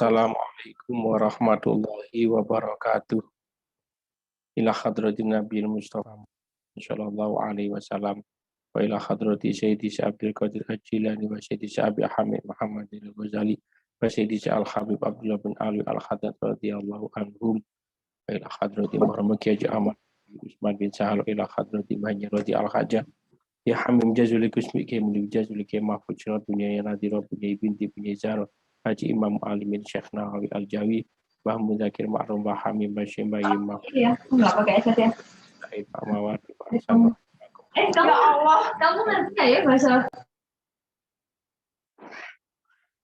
Assalamualaikum warahmatullahi wabarakatuh. Ila hadratin Nabi Mustafa sallallahu alaihi wasallam wa ila hadrati Sayyidi Abdul Qadir Al-Jilani wa Sayyidi Abi Hamid Muhammad Al-Ghazali wa Sayyidi Al-Habib Abdullah bin Ali Al-Haddad radhiyallahu anhum wa ila hadrati Muhammad Kiai Ahmad Usman bin Sahal ila hadrati Mahnya radhi Al-Hajjah ya Hamim Jazuli Kusmi Kiai Muli Jazuli Kiai Mahfud Syirah punya Nadira punya binti punya Zahra Haji Imam Alimin Syekh Nawawi Al-Jawi Mbah Muzakir Ma'rum Mbah Hamim Mbah Syembah Mbah Iya, nggak pakai headset ya. Pak Mawar Pak Hasan Ya Allah, kamu ngerti ya bahasa?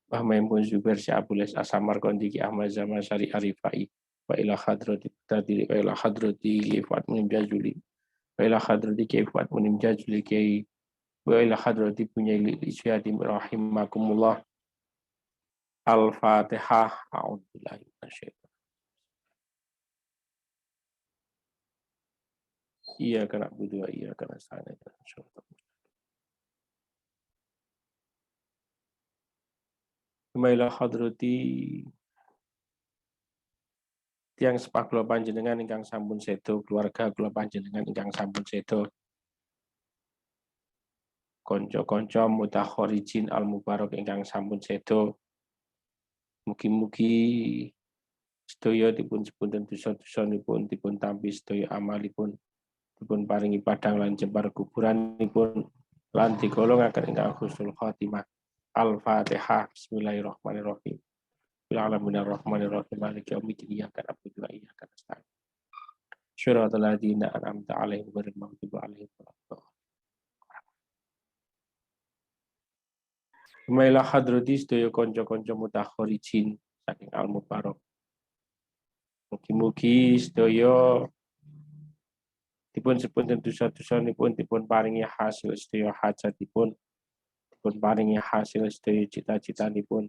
Mbah Maimun Zubair Syekh Abdul Asamar Kondiki Ahmad Zaman Syari Arifai wa ila hadrati tadiri wa ila hadrati Fuad Munim Jazuli wa ila hadrati Kiai Fuad Munim Jazuli Kiai wa ila hadrati punya Isyadi rahimakumullah. Al-Fatihah. A'udzubillahi minasyaitonir rajim. Iyyaka na'budu wa iyyaka nasta'in. Kembali hadrati tiang sepak kula panjenengan ingkang sampun sedo, keluarga kula panjenengan ingkang sampun sedo, kanca-kanca mutakharijin al-mubarak ingkang sampun sedo. Mugi-mugi sedaya dipun sepunten dosa-dosanipun dipun tampi sedaya amalipun dipun paringi padang lan jembar kuburanipun lan digolongaken ingkang husnul khotimah. Al-Fatihah. Bismillahirrahmanirrahim. Bil alamin arrahmanir rahim maliki yaumiddin iyyaka na'budu wa iyyaka nasta'in. Shiratal ladzina an'amta 'alaihim ghairil maghdubi 'alaihim waladdallin. Maila hadrati sedaya kanca-kanca mutakharijin saking al-mubarak. Mugi-mugi sedaya dipun sepunten dosa-dosanipun dipun paringi hasil sedaya hajatipun, dipun paringi hasil sedaya cita-citanipun,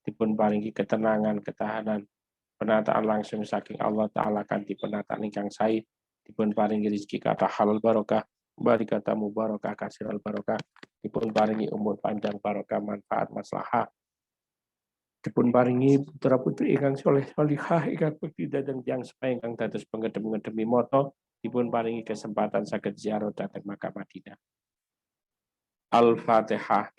dipun paringi ketenangan, ketahanan, penataan langsung saking Allah Ta'ala kanthi penataan ingkang sae, dipun paringi rezeki kathah halal barokah, barikata mubarakah kasiral barokah, dipun paringi umur panjang barokah manfaat maslahah, dipun paringi putra-putri ingkang soleh solihah ingkang bekti dhateng tiyang sepahe ingkang dados penggedhem-gedhemi moto, dipun paringi kesempatan saged ziarah dhateng Makkah Madinah. Al-Fatihah.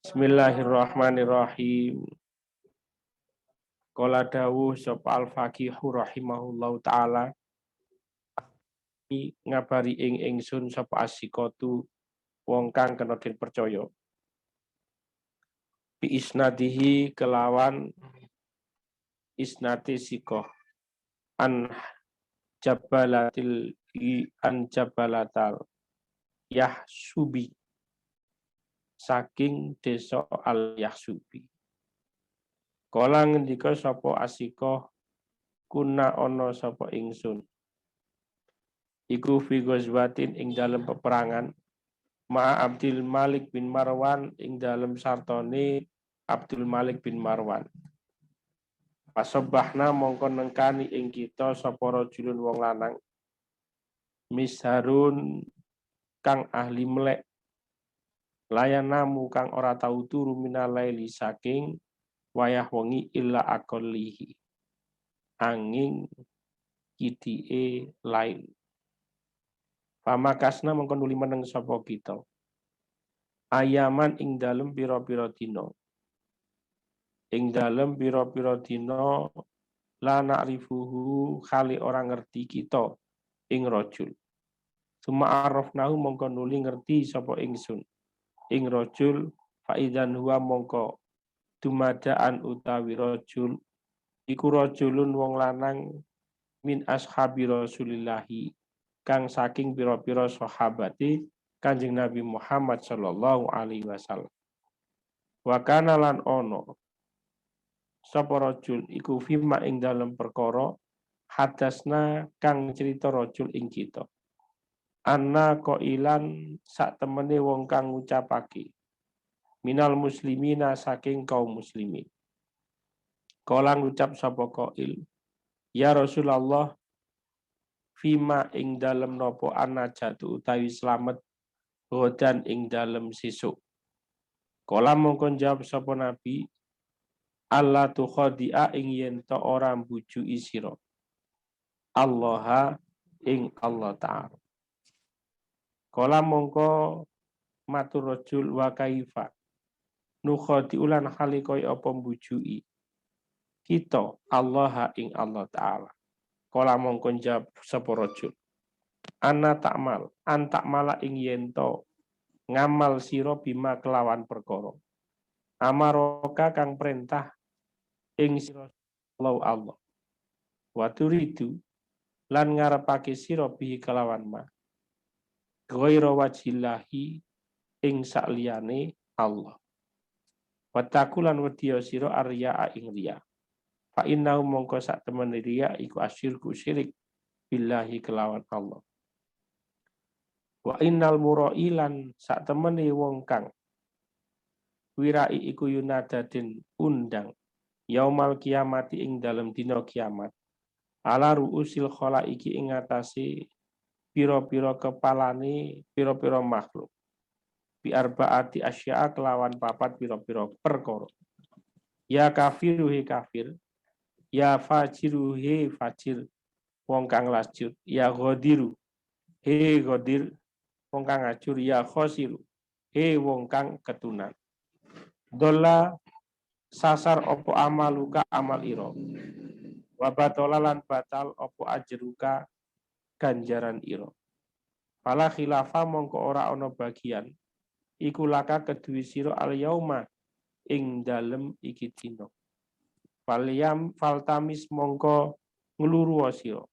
Bismillahirrahmanirrahim. Qala dawuh sapa al-faqihu rahimahullahu taala ngabari ingsun sapa asikotu wong kang kena den percaya bi isnadihi kelawan isnati sikoh an jabalatal Yahsubi saking desa al Yahsubi. Kala ngendika sapa asikoh kuna ana sapa ingsun iku fi ghazwatin ing dalem peperangan ma Abdul Malik bin Marwan ing dalem sartone Abdul Malik bin Marwan. Pasabahna mongko nengkani ing kita sapa rajulun wong lanang misharun kang ahli melek layanamu kang ora tau turu minalaili saking wayah wengi illa aqallihi angin kidike lain. Pamakasna mongko nuli meneng sapa kita ayaman ing dalem pira-pira dina, ing dalem pira-pira dina la na'rifuhu khali orang ngerti kita ing rajul. Suma arafnahu mongko nuli ngerti sapa ingsun ing rajul fa idzan huwa mongko dumadaan utawi rajul iku rajulun wong lanang min ashabi Rasulillahi kang saking pira-pira sahabate Kanjeng Nabi Muhammad sallallahu alaihi wasallam. Wa kana lan ono sapa rajul iku fima ing dalem perkara hadasna kang cerita rajul ing kita. Anna qailan sak temene wong kang ngucapake minal muslimina saking kaum muslimin. Kala ngucap sapa qail, ya Rasulullah fima ing dalem nopo anajatu utawi slamet godan ing dalem sesuk. Kala mongkon jawab sapa nabi, Allah tu khadi'a ing yen to ora mbujui sira. Allah ing Allah Ta'ala. Kala mongko matur rajul wa kaifa nukhadi ulan halikoy apa mbujui kita Allah ing Allah Ta'ala. Kala mongko jawab sapa rajul, ana takmal antakmala ing yen to ngamal sira bima kelawan perkara amaroka kang perintah ing sira Allah wa turidu lan ngarepake sira bihi kelawan ma ghairu wajillahi ing sakliyane Allah wa takulan wedya sira arya ing riya fa innahu mongko sak temene riya iku asyirku syirik billahi kelawan Allah wa innal murailan sak temene wong kang wirai iku yunadaden undang yaumal kiamati ing dalem dina kiamat ala ruusil khalaiki ing atase pira-pira kepalane pira-pira makhluk bi arbaati asya'a kelawan papat pira-pira perkara ya kafiru he kafir ya fajiru he fajir wong kang lasjud ya ghadiru he ghadir wong kang ngajur ya khosiru he wong kang ketunan dola sasar opo amaluka amal iro wabatola lan batal opo ajruka ganjaran iro pala khilafa mongko ora ono bagian iku laka kedui siro al yauma ing dalem iki dino faltamis mongko ngluru siro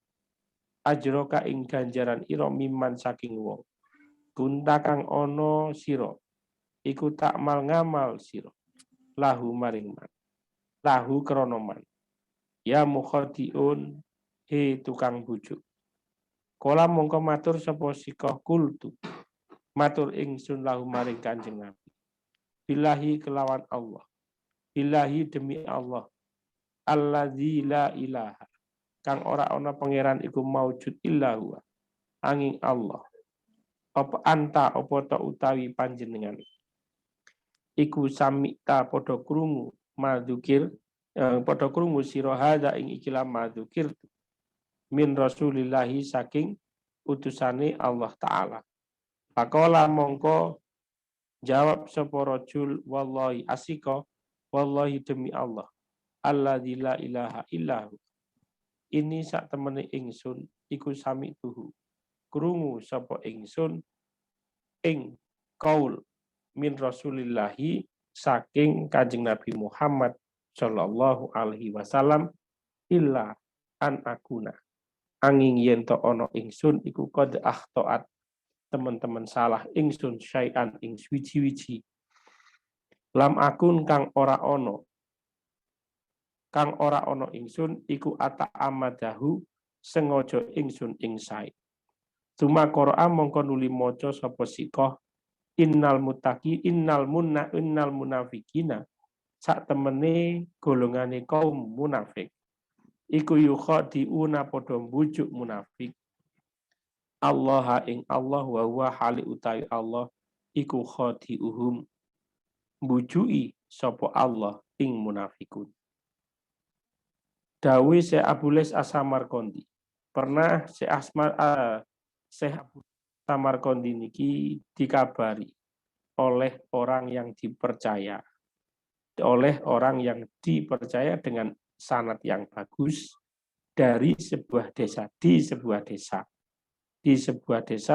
ajroka ing ganjaran iro miman saking wong kunta kang ono siro iku takmal ngamal siro lahu maring man lahu kronoman ya mukhadiun he tukang bujuk kala mongko matur sapa sikoh kultu matur ingsun lahu maring Kanjeng Nabi billahi kelawan Allah billahi demi Allah alladzi la ilaha kang ora ana pangeran iku maujud illa huwa angin Allah apa anta apa ta utawi panjenengan iku samita padha krungu madzukir padha krungu sira hadza ing ikilah madzukir min rasulillahi saking utusane Allah taala faqala mongko jawab sapa rajul wallahi asika wallahi demi Allah alladzi la ilaha illahu ini sak temene ingsun iku sami tuhu krungu sapa ingsun ing kaul min rasulillahi saking Kanjeng Nabi Muhammad sallallahu alaihi wasallam illa an akuna angin yen to ono ingsun iku qad akhtaat teman-teman salah ingsun syai'an ing wiji-wiji lam akun kang ora ono ingsun iku ata amadahu sengaja ingsun ing sae cuma Qur'an mongko nuli maca sapa sikoh innal munafikina sak temene golongane kaum munafik iku yukhadiuna padha mbujuk munafik Allah ing Allah wa huwa hali utawi Allah iku khadiuhum mbujui sapa Allah ing munafikun dawe Syekh Abules As-Samarqandi pernah Syekh Abu Samarqandi niki dikabari oleh orang yang dipercaya dengan sanad yang bagus dari sebuah desa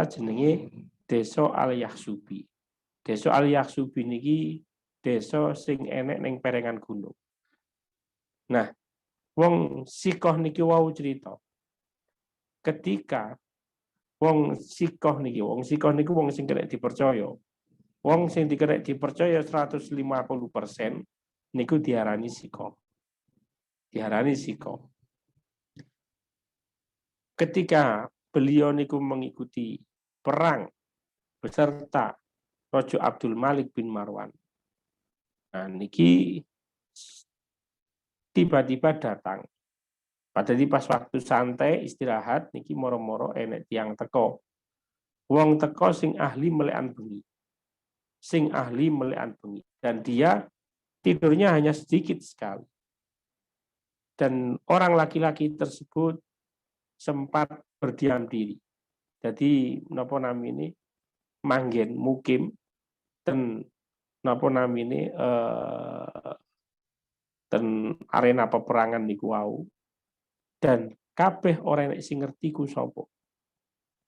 jenenge Desa Al-Yakhsubi. Desa Al-Yakhsubi niki desa sing enek ning perengan gunung. Nah, wong sikoh niki wau cerita. Ketika wong sikoh niku wong sing kena dipercaya. Wong sing dikena dipercaya 150% niku diarani sikoh. Ketika beliau niku mengikuti perang beserta Raja Abdul Malik bin Marwan. Nah, niki tiba-tiba datang Padahal pas waktu santai istirahat niki moro-moro enek tiang teko. Wong teko sing ahli melekan bengi. Sing ahli melekan bengi. Dan dia tidurnya hanya sedikit sekali. Dan orang laki-laki tersebut sempat berdiam diri. Jadi napa namine manggen mukim ten napa namine ten arena peperangan niku wau. Dan kabeh ora enek sing ngerti ku sapa.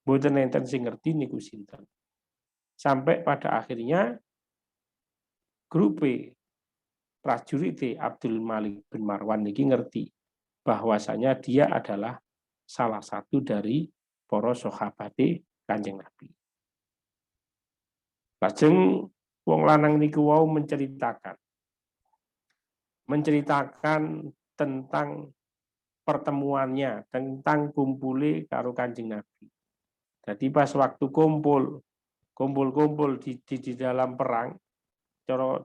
Mboten enten sing ngerti niku sinten. Sampai pada akhirnya grup prajurit Abdul Malik bin Marwan niki ngerti bahwasanya dia adalah salah satu dari para sahabat Kanjeng Nabi. Lajeng wong lanang niku wau menceritakan tentang pertemuannya, tentang kumpuli karo Kanjeng Nabi. Jadi pas waktu kumpul di dalam perang,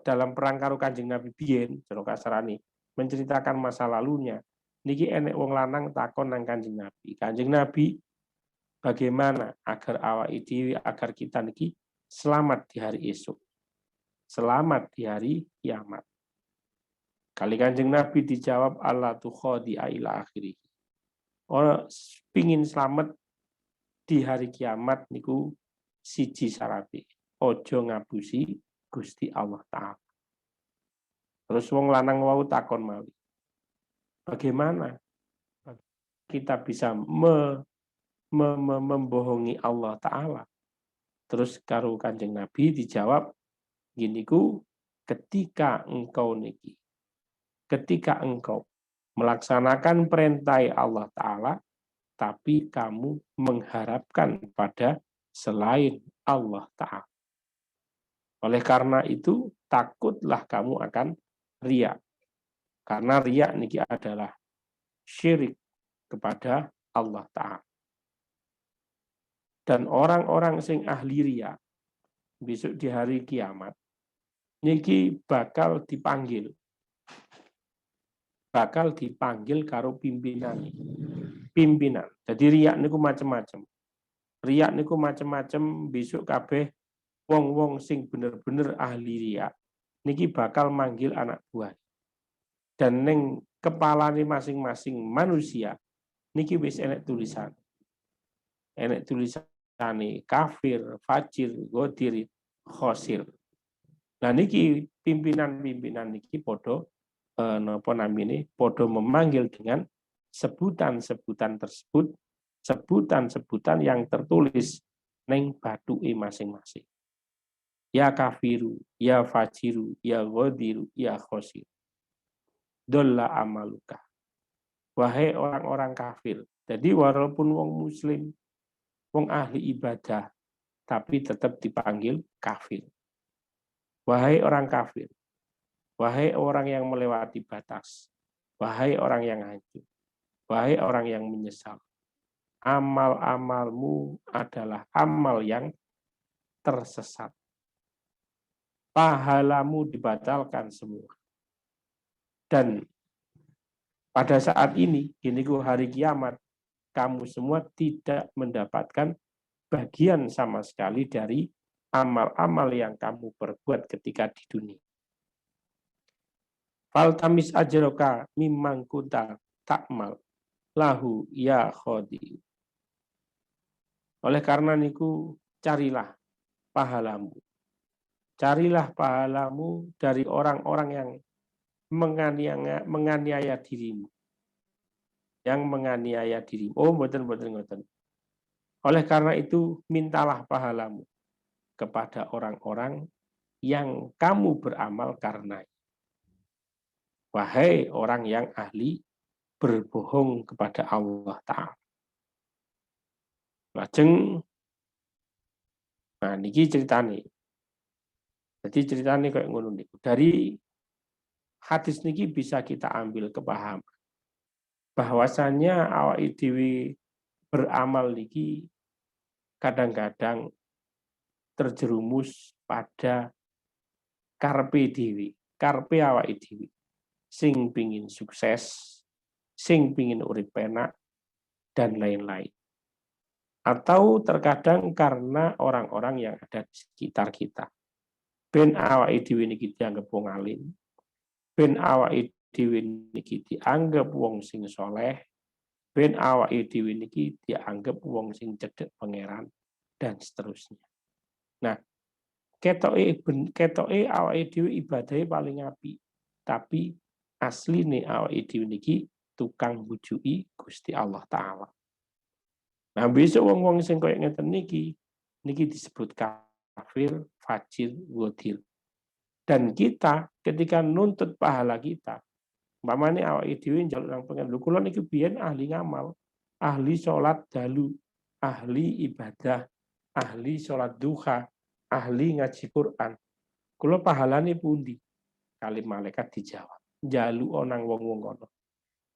dalam perang karo Kanjeng Nabi biyen, cara kasarane menceritakan masa lalunya. Niki enek wong lanang takon nang Kanjeng Nabi. Kanjeng Nabi, bagaimana agar awake dhewe, agar kita niki selamat di hari esok. Selamat di hari kiamat. Kali Kanjeng Nabi dijawab Allah tukhodi ila akhirih. Orang pingin selamat di hari kiamat niku siji syarate. Ojo ngabusi Gusti Allah Ta'ala. Terus wong lanang wau takon malih. Bagaimana kita bisa membohongi Allah Ta'ala? Terus karo Kanjeng Nabi dijawab, giniku ketika engkau melaksanakan perintah Allah Ta'ala, tapi kamu mengharapkan pada selain Allah Ta'ala. Oleh karena itu, takutlah kamu akan riya. Karena riya niki adalah syirik kepada Allah Ta'ala. Dan orang-orang sing ahli riya, besok di hari kiamat, niki bakal dipanggil karo pimpinan. Jadi riya niku macam-macam. Riya niku macam-macam, besok kabeh wong-wong sing bener-bener ahli riya niki bakal manggil anak buah. Dan ning kepalane masing-masing manusia niki wis enek tulisan. Enek tulisane kafir, fajir, godir, khosir. Nah niki pimpinan-pimpinan niki podo podo memanggil dengan sebutan-sebutan tersebut, sebutan-sebutan yang tertulis neng batuke masing-masing. Ya kafiru, ya fajiru, ya ghadiru, ya khosir. Dolla amaluka. Wahai orang-orang kafir. Jadi walaupun wong muslim, wong ahli ibadah, tapi tetap dipanggil kafir. Wahai orang kafir. Wahai orang yang melewati batas. Wahai orang yang hancur. Wahai orang yang menyesal. Amal-amalmu adalah amal yang tersesat. Pahalamu dibatalkan semua. Dan pada saat ini, giniku hari kiamat, kamu semua tidak mendapatkan bagian sama sekali dari amal-amal yang kamu perbuat ketika di dunia. Faltamis ajroka mimman kunta takmal lahu ya khodi. Oleh karena niku carilah pahalamu. Carilah pahalamu dari orang-orang yang menganiaya dirimu. Yang menganiaya dirimu. Oh, mboten. Oleh karena itu, mintalah pahalamu kepada orang-orang yang kamu beramal karena. Wahai orang yang ahli berbohong kepada Allah Ta'ala. Lajeng, nah niki ceritane. Jadi ceritane kayak ngono niku. Dari hadis niki bisa kita ambil kepahaman bahwasanya awake dhewe beramal niki kadang-kadang terjerumus pada karpe dhewe, karpe awake dhewe. Sing pingin sukses, sing pingin urip penak, dan lain-lain. Atau terkadang karena orang-orang yang ada di sekitar kita. Ben awake dhewe niki dianggep wong alim, ben awake dhewe niki dianggep wong sing soleh, ben awake dhewe niki dianggep wong sing cedhek pangeran, dan seterusnya. Nah, ketoke awake dhewe ibadahe paling apik, tapi asline awake dhewe niki tukang bujuki Gusti Allah Ta'ala. Nah, besok wong-wong sing koyo ngeten niki disebut kafir, fajir, wadir. Dan kita ketika nuntut pahala kita, umpamane awake dhewe njaluk nang pengen, lho kula niki biyen ahli ngamal, ahli salat dalu, ahli ibadah, ahli salat duha, ahli ngaji Quran. Kula pahalane pundi? Kali malaikat dijawab, njaluk nang wong-wong kono.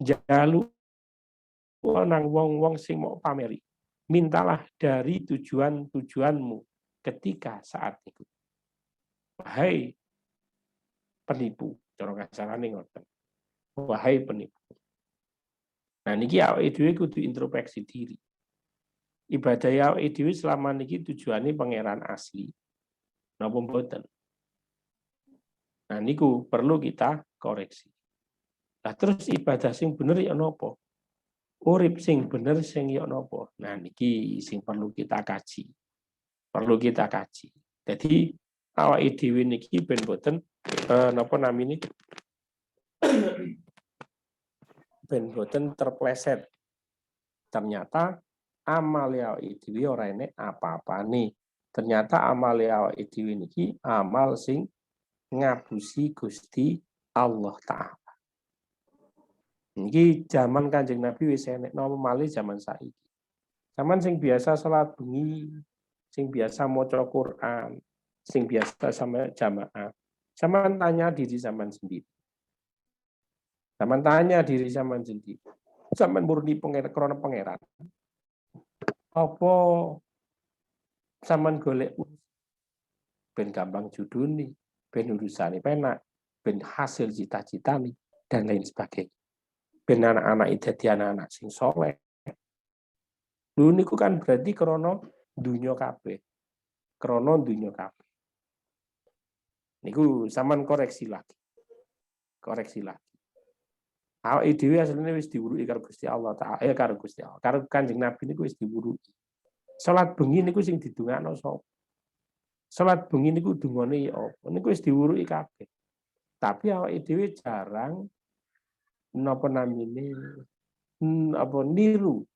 Njaluk nang wong-wong sing mau pameri. Mintalah dari tujuan-tujuanmu ketika saat itu. Wahai penipu, cara kasarane ngoten. Wahai penipu. Nah niki awake dhewe kudu introspeksi diri. Ibadah awake dhewe selama niki tujuane pangeran asli. Napa mboten? Nah niku perlu kita koreksi. Nah terus ibadah sing bener ya napa? Urip sing bener sing ya napa? Nah niki sing perlu kita kaji. Perlu kita kaji. Jadi awake dhewe niki ben boten napa namine ben boten terpleset. Ternyata amal awake dhewe ora enek apa-apane. Ternyata amal awake dhewe niki amal sing ngabusi Gusti Allah Ta'ala. Niki zaman Kanjeng Nabi wis enek napa malih zaman saiki. Zaman sing biasa salat bengi, sing biasa maca Quran, sing biasa sama jamaah. Zaman tanya diri zaman sendiri. Zaman tanya diri zaman sendiri. Zaman murni krana pangeran. Apa zaman golek ben gampang juduni, ben urusane penak, ben hasil cita-citane dan lain sebagainya. Ben anak-anak dadi anak-anak sing soleh. Lho niku kan berarti krana dunya kabeh. Krana dunya kabeh. Niku sampean koreksi lagi. Koreksi lagi. Awake dhewe asline wis diwuruki karo Gusti Allah Ta'ala, karo Gusti Allah. Karo Kanjeng Nabi niku wis diwuruki. Salat bengi niku sing didongakno sapa? Salat bengi niku dungane ya apa? Niku wis diwuruki kabeh. Tapi awake dhewe jarang napa namine apa niru.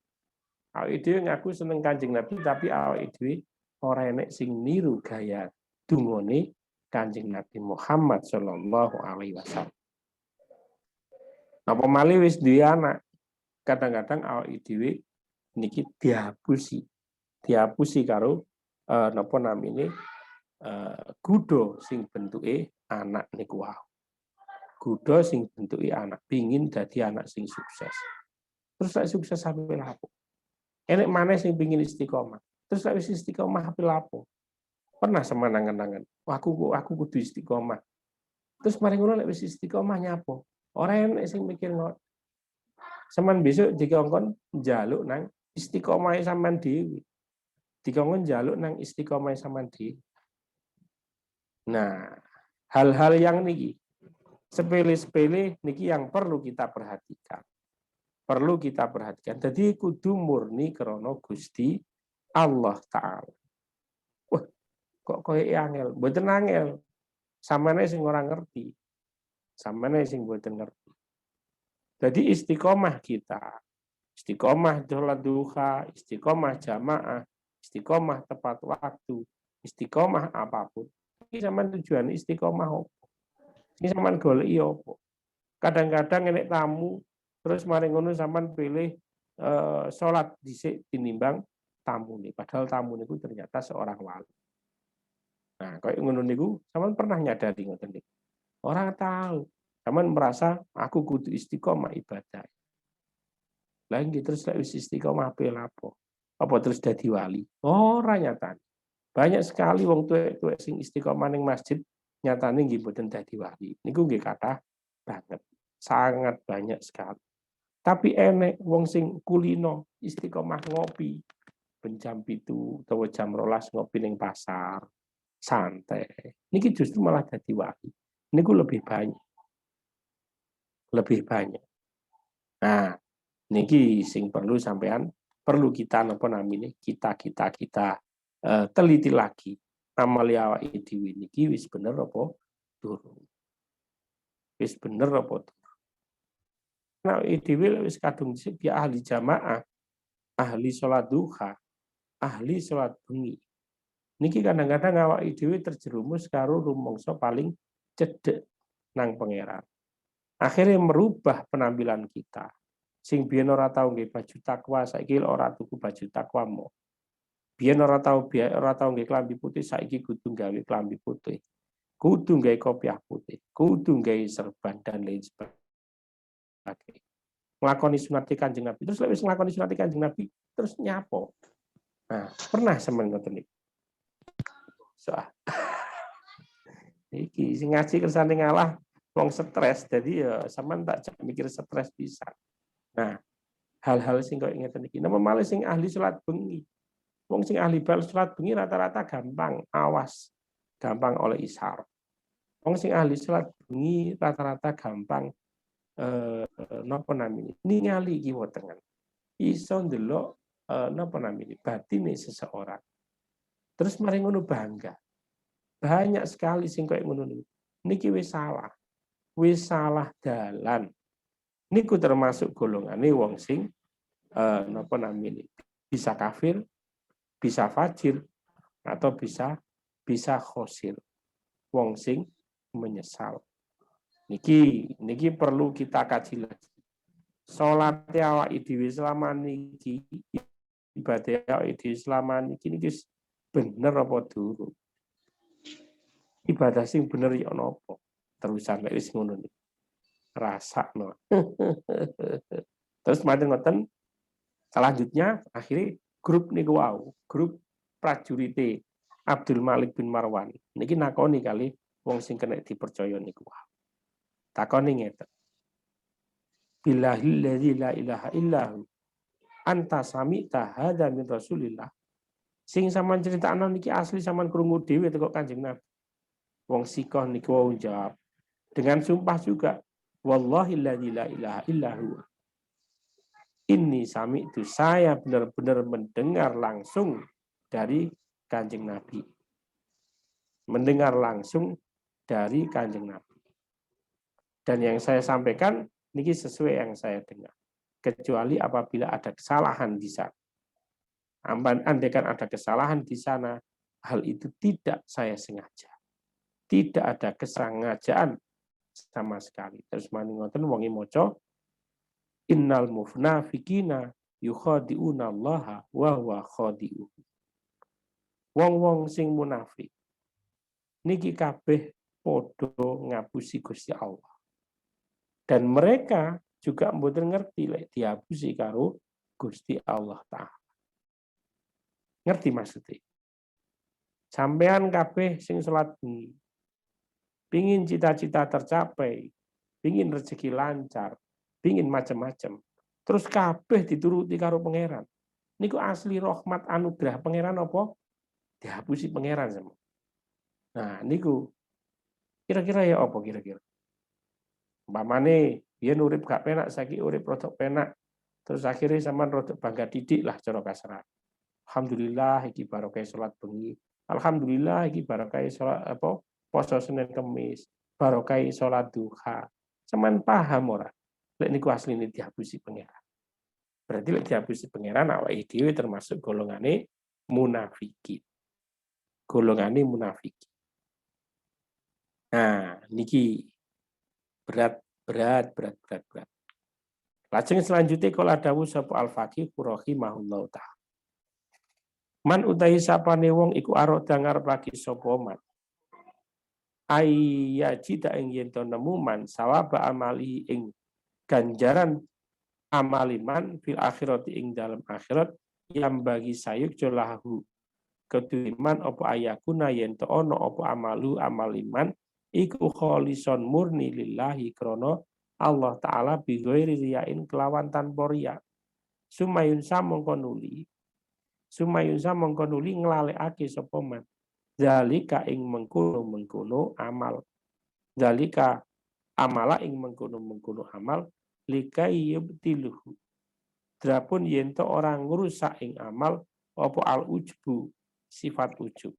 Awake dhewe ngaku seneng Kanjeng Nabi tapi awake dhewe ora enek sing niru gaya dungane Kanjeng Nabi Muhammad sallallahu alaihi wasallam. Napa malih wis duwe anak. Kadang-kadang awake dhewe niki dihapusi karo napa namine kudo sing bentuke anak niku wae. Kudo sing bentuke anak, pingin dadi anak sing sukses. Terus nek sukses sampe lapo? Enek maneh sing pingin istiqomah. Terus nek wis istiqomah ape lapo? Pernah semanang-anangan, aku kudu istiqomah. Terus mari ngono nek wis istiqomah nyapo? Ora enek sing mikir ngono. Sampeyan besok dikongkon njaluk nang istiqomahe sampean dhewe. Dikongkon njaluk nang istiqomahe sampean dhewe. Nah, hal-hal yang niki sepele-sepele niki yang perlu kita perhatikan. Perlu kita perhatikan. Jadi kudu murni krana Gusti Allah Ta'ala. Wah, kok koyo angel? Mboten angel. Samane sing ora ngerti. Samane sing mboten ngerti. Jadi istiqomah kita, istiqomah sholat duha, istiqomah jamaah, istiqomah tepat waktu, istiqomah apapun. Ini sampean tujuan istiqomah opo? Ini sampean goleki opo? Kadang-kadang enek tamu, terus mari ngono sampean pilih sholat dhisik tinimbang tamu nih. Padahal tamu niku ternyata seorang wali. Nah, kayak ngono niku sampean pernah nyadari ngoten niku? Orang tahu. Sampeyan merasa aku kudu istiqomah ibadah. Lah nggih terus lek wis istiqomah ape lapo? Apa terus dadi wali? Ora nyatane. Banyak sekali wong tuwek-tuwek sing istiqomah ning masjid nyatane nggih mboten dadi wali. Niku nggih kathah banget. Sangat banyak sekali. Tapi enek wong sing kulino istiqomah ngopi ben jam 7 utawa jam 12 ngopi ning pasar santai. Niki justru malah dadi wali. Niku lebih banyak. Lebih banyak. Nah, niki sing perlu sampean perlu kita napa namine kita teliti lagi. Amali awake dhewe niki wis bener apa durung. Wis bener apa durung. Nah, dhewe wis kadung dia ahli jamaah, ahli sholat duha, ahli sholat bengi. Niki kadang-kadang awake dhewe terjerumus karo rumangsa paling cedek nang pangeran. Akhirnya merubah penampilan kita. Sing biyen ora tau nggih baju takwa, saiki ora tuku baju takwa mo. Biyen ora tau nggih klambi putih, saiki kudu gawe klambi putih. Kudu gawe kopiah putih, kudu gawe serban dan lain sebagainya. Nglakoni sunate Kanjeng Nabi. Terus lek wis nglakoni sunate Kanjeng Nabi, terus nyapo. Nah, pernah sampeyan ngoten iki. Soal iki sing ngaji kersane ngalah wong stres, jadi ya sampean tak mikir stres bisa. Nah, hal-hal sing koyo ngeten iki. Napa malih sing ahli salat bengi. Wong sing ahli bal salat bengi rata-rata gampang awas, gampang oleh ishar. Wong sing ahli salat bengi rata-rata gampang napa namine ningali kiwa tengen. Iso ndelok napa namine batine seseorang. Terus mari ngono bangga. Banyak sekali sing koyo ngono niki wis salah dalan. Niku termasuk golongane wong sing napa namine bisa kafir, bisa fajir atau bisa khosir. Wong sing menyesal. Niki perlu kita kaji lagi. Salat awake dhewe selama niki, ibadah awake dhewe selama niki bener apa durung? Ibadah sing bener ya napa? Terusan lek wis ngono niki. Rasakno. Terus mate ngoten selanjutnya akhirnya grup niku wau, grup prajurite Abdul Malik bin Marwan. Niki nakoni kali wong sing kena dipercaya niku wau. Takoni ngeten. Billahil ladzi la ilaha illahu anta sami'ta hadza min Rasulillah. Sing sampean critakno niki asli sampean krungu dhewe teko Kanjeng Nabi. Wong sikoh niku wau jawab dengan sumpah juga, wallahi ladzi la ilaha illahu. Ini sami'tu, saya benar-benar mendengar langsung dari Kanjeng Nabi. Mendengar langsung dari Kanjeng Nabi. Dan yang saya sampaikan niki sesuai yang saya dengar. Kecuali apabila ada kesalahan di sana. Andaikan ada kesalahan di sana, hal itu tidak saya sengaja. Tidak ada kesengajaan sama sekali. Terus mani ngoten wonge maca innal munafiqina yukhadi'una Allah wa huwa khadi'uh. Wong-wong sing munafik niki kabeh padha ngapusi Gusti Allah. Dan mereka juga mboten ngerti lek diapusi karo Gusti Allah Ta'ala. Ngerti maksudnya? Sampean kabeh sing salat bengi, pingin cita-cita tercapai, pingin rezeki lancar, pingin macam-macam. Terus kabeh dituruti karo pangeran. Niku asli rahmat anugerah pangeran apa? Dihapusi pangeran sama. Nah, niku kira-kira ya apa kira-kira? Umpamane biyen urip gak penak, saiki urip rodok penak. Terus akhirnya sampean rodok bangga didik lah cara kasaran. Alhamdulillah iki barokah salat bengi. Alhamdulillah iki barokah salat apa? Poso Senin Kamis. Barokah salat duha. Sampean paham ora? Lek niku asline dihapusi pangeran. Berarti lek dihapusi pangeran awake dhewe termasuk golongane munafikin. Golongane munafikin. Nah, niki berat. Lajeng selanjutnya kalau dawuh sapa al-faqih rahimahullahu ta'ala. Man utahi sapane wong iku arada ngarepake sapa man. Ayyajida ing yen to nemu man sawaba amali ing ganjaran amaliman fil akhirati ing dalam akhirat yang bagi sayuk jolahu ketuiman apa ayakuna yen to ono apa amalu amaliman iku kholison murni lillahi krana Allah Ta'ala bighairi riyain kelawan tanpa riya. Sumayunsa mongko nuli nglalekake sapa man. Zalika ing mengkono amal. Zalika amala ing mengkono amal likai yubtiluhu. Drapun yento orang ngrusak ing amal apa al ujbu sifat ujub.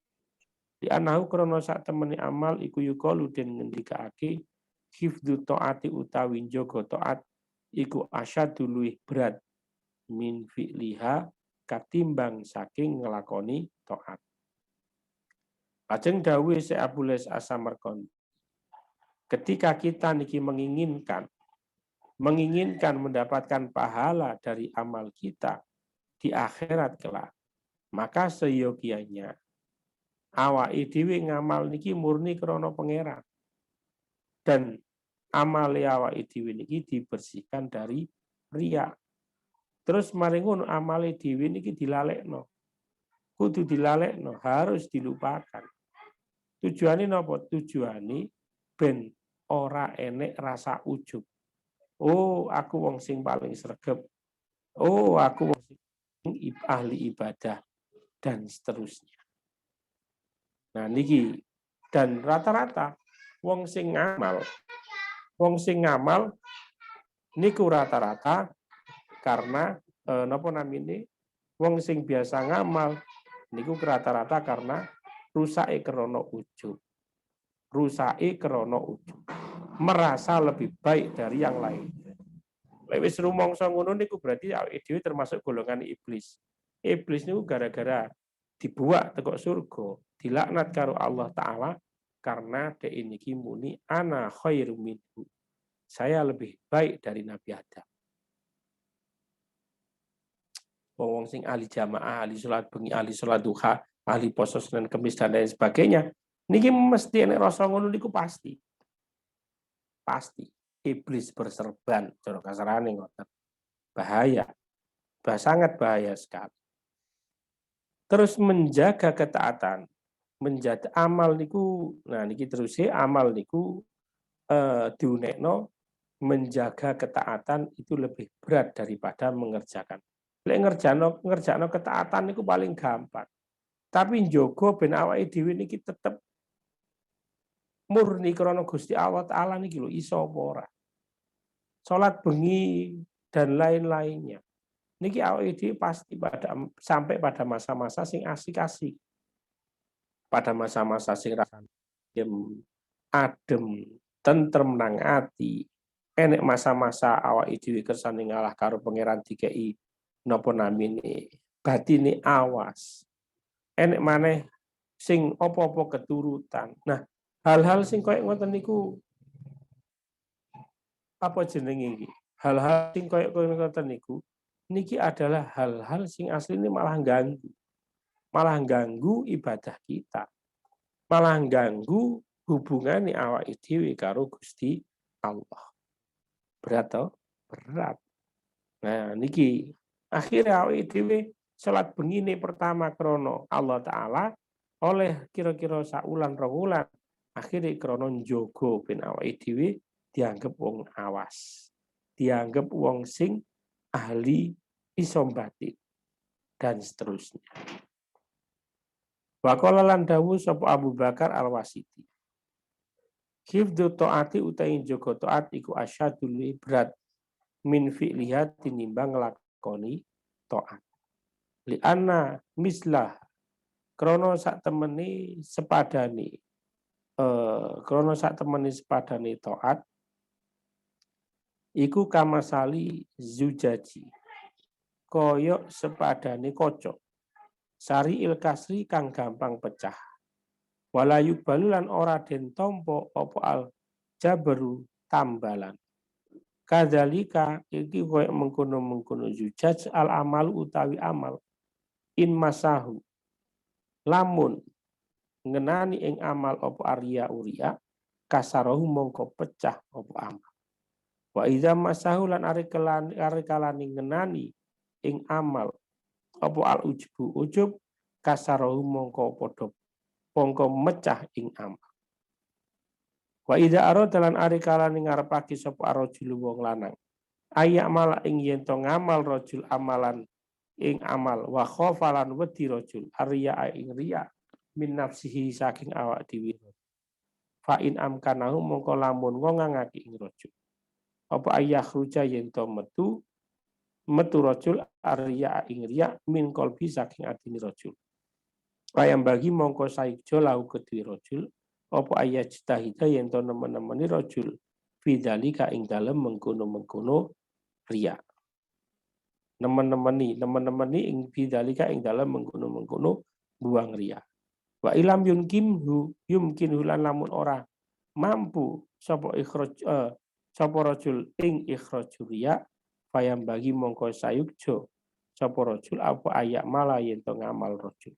Di anahu krana sak temene amal iku yukalu den ngendikake hifdzu taati utawi njaga taat iku asyadu luwih berat min fi'liha katimbang saking nglakoni taat. Lajeng dawuh Syekh Abdul Aziz As-Samarqandi, ketika kita niki menginginkan mendapatkan pahala dari amal kita di akhirat kelak, maka seyogianya awake dhewe ngamal niki murni krana pangeran. Dan amal awake dhewe niki dibersihkan dari riya. Terus mari ngono amale dhewe niki dilalekno. Kudu dilalekno, harus dilupakan. Tujuane napa? Tujuane ben ora enek rasa ujub. Oh, aku wong sing paling sregep. Oh, aku wong sing ahli ibadah dan seterusnya. Nah niki dan rata-rata wong sing ngamal niku rata-rata karena napa namine wong sing biasa ngamal niku rata-rata karena rusake krana ujub. Rusake krana ujub. Merasa lebih baik dari yang lain. Lek wis rumangsa ngono niku berarti awake dhewe termasuk golongan iblis. Iblis niku gara-gara dibuak teko surga, dilaknat karo Allah Ta'ala karena dhek niki muni ana khairum minhu. Saya lebih baik dari Nabi Adam. Wong sing ahli jamaah, ahli salat bengi, ahli salat duha, ahli poso Senin Kamis dan lain sebagainya. Niki mesti nek rasa ngono niku pasti. Pasti iblis berserban, cara kasarane ngoten. Bahaya. Sangat bahaya sekali. Terus menjaga ketaatan, menjaga amal niku, nah niki terus amal niku diunekno menjaga ketaatan itu lebih berat daripada mengerjakan. Lek ngerjakno ketaatan niku paling gampang. Tapi njogo ben awake dhewe niki tetep murni krana Gusti Allah Ta'ala niki lho iso apa ora. Salat bengi dan lain-lainnya. Niki awake dhewe pasti sampai pada masa-masa sing asik-asik. Pada masa-masa sing adem, tentrem nang ati. Enek masa-masa awake dhewe kersane ngalah karo pangeran dikei napa namine batine awas. Enek maneh sing apa-apa keturutan. Nah, hal-hal sing koyo ngoten niku apa jenenge iki? Hal-hal sing koyo ngoten niku niki adalah hal-hal sing asline malah ganggu. Malah ganggu ibadah kita. Malah ganggu hubungane awake dhewe karo Gusti Allah. Berat toh? Berat. Nah, niki akhirnya awake dhewe salat bengine pertama krono Allah Ta'ala oleh kira-kira saulan rong wulan akhirnya krono njogo ben awake dhewe dianggap wong awas. Dianggap wong sing ahli isombatik dan seterusnya. Wa qala lan dawuh sapa Abu Bakar Al-Wasiti. Hifdzu taati utai njogo taat iku asyadul berat min fi'liha tinimbang nglakoni taat. Li anna mislah krana sak temene sepadane taat iku kamasali zujaji koyok sepadane kocok sari il kasri kang gampang pecah walayu balulan ora den tompo apa al jabru tambalan kadzalika iki koyok mengkono zujaj al amal utawi amal in masahu lamun ngenani ing amal apa arya uria kasarahu mongko pecah apa amal. Wa idza masahu lan ari kalani ngenani ing amal apa al ujub kasarahu mongko padha mongko mecah ing amal. Wa idza arada lan ari kalane ngarepake sapa arajul wong lanang. Ayak mala ing yen to ngamal rajul amalan ing amal wa khofa lan wedi rajul arya ing riya min nafsihi saking awak dhewe. Fa in amkanahu mongko lamun wong ngangake ing rajul. Apa ayah ruja yen to metu rajul arya ing riya min qalbi saking atine rajul. Payam bagi mongko saikjo lau kedue rajul apa ayat citahida yen to nemen-nemeni rajul fidzalika ing dalem mengkono-mengkono riya. Nemen-nemeni ing fidzalika ing dalem mengkono-mengkono buang riya. Wa ilam yumkinhu lan lamun ora mampu sapa rajul ing ikhraj riya payam bagi mongko sayukjo sapa rajul apa ayak malah yen to ngamal rajul.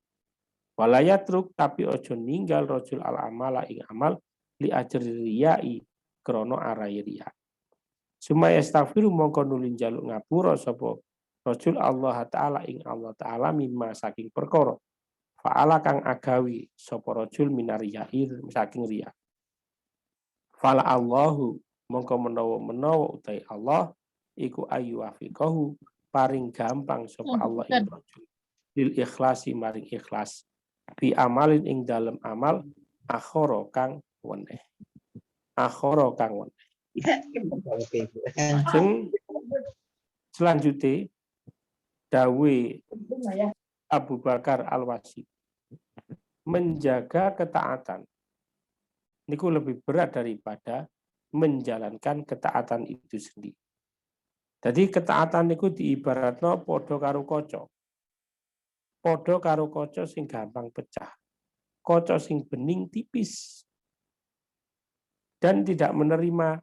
Walayat truk tapi ojo ninggal rojul al amala ing amal li ajri riyai krono arai riya. Sumaya astaghfiru mongko nulin jaluk ngapura sapa rojul Allah taala ing Allah taala mimma saking perkara. Fa'ala kang agawi sapa rojul minariyai saking riya. Fala Allahu mongko menawa utai Allah iku ayu afiqahu paring gampang sapa Allah ing rojul. Lil ikhlasi maring ikhlas. Bi amalin ing dalem amal akhara kang weneh. Sing selanjutnya dawe Abu Bakar Al-Wasid menjaga ketaatan niku lebih berat daripada menjalankan ketaatan itu sendiri. Jadi ketaatan niku diibaratno padha karo kaca. Padha karo kaca sing gampang pecah. Kaca sing bening tipis. Dan tidak menerima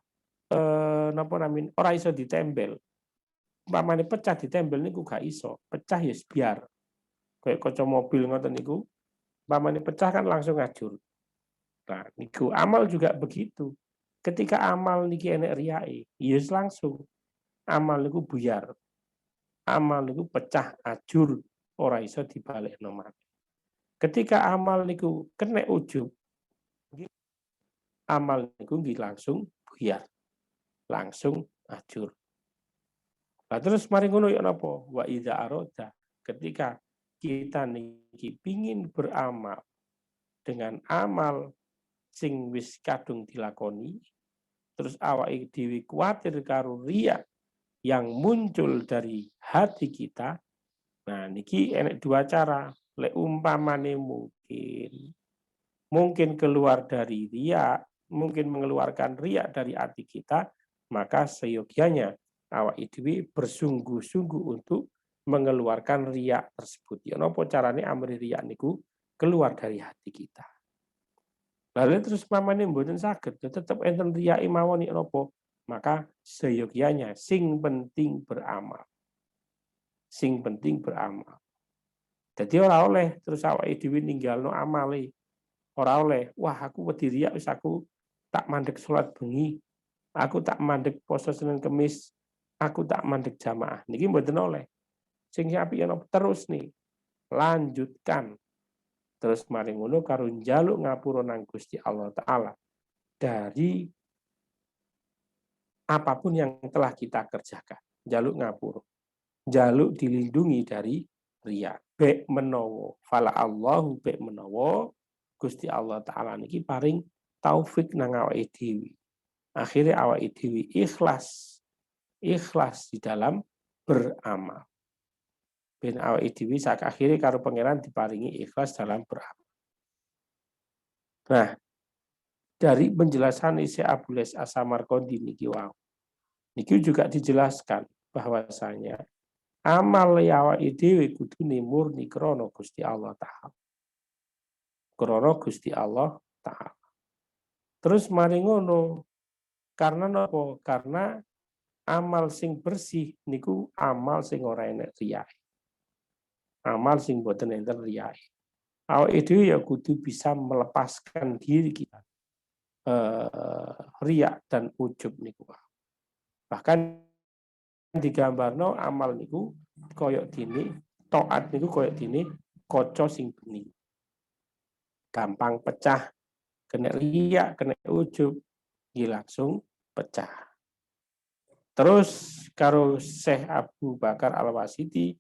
ora iso ditempel. Umpamane pecah ditempel niku gak iso. Pecah ya biar. Kayak kaca mobil ngoten niku. Umpamane pecah kan langsung ngajur. Nah, niku amal juga begitu. Ketika amal niki enek riyae, ya langsung amal niku buyar. Amal niku pecah ajur. Ora iso dibalekno maneh. Ketika amal niku kena ujub, amal niku nggih langsung buyar. Langsung ajur. Nah, terus mari ngono ya napa? Wa idza arada, ketika kita niki pingin beramal dengan amal sing wis kadung dilakoni, terus awake dhewe kuwatir karo riya yang muncul dari hati kita. Nah, niki enek dua cara. Lek umpamane mungkin keluar dari riya, mungkin mengeluarkan riya dari hati kita, maka seyogyanya awak dhewe bersungguh-sungguh untuk mengeluarkan riya tersebut. Ya napa carane amri riya niku keluar dari hati kita. Lalu terus pamane mboten saged, tetep enten riya mawon nek napa, maka seyogyanya sing penting beramal. Sing penting beramal. Jadi ora oleh terus awake dhewe ninggalno amale. Ora oleh, wah aku wedi riya wis aku tak mandek salat bengi. Aku tak mandek poso Senin Kamis. Aku tak mandek jamaah. Niki mboten oleh. Sing apik ana terus nih. Lanjutkan. Terus mari ngono karo njaluk ngapura nang Gusti Allah taala dari apapun yang telah kita kerjakan. Njaluk ngapura. Jaluk dilindungi dari riya. Bek menawa fala Allahu bek menawa Gusti Allah taala niki paring taufik nang awake dhewe. Akhire awake dhewe ikhlas di dalam beramal. Ben awake dhewe sak akhire karo pangeran diparingi ikhlas dalam beramal. Nah, dari penjelasan isi Abu Les As-Samarqandi niki wau. Niki juga dijelaskan bahwasanya amal awake dhewe kudune murni krana Gusti Allah taala. Krana Gusti Allah taala. Terus mari ngono karena napa? Karena amal sing bersih niku amal sing ora enek riyae. Amal sing boten enten riyae. Awake dhewe ya kudu bisa melepaskan diri kita. Riya dan ujub niku. Bahkan digambarno amal niku koyok dene taat niku koyok dene kaca sing bening. Gampang pecah, kena riya, kena ujub, langsung pecah. Terus karo Syekh Abu Bakar Al-Wasiti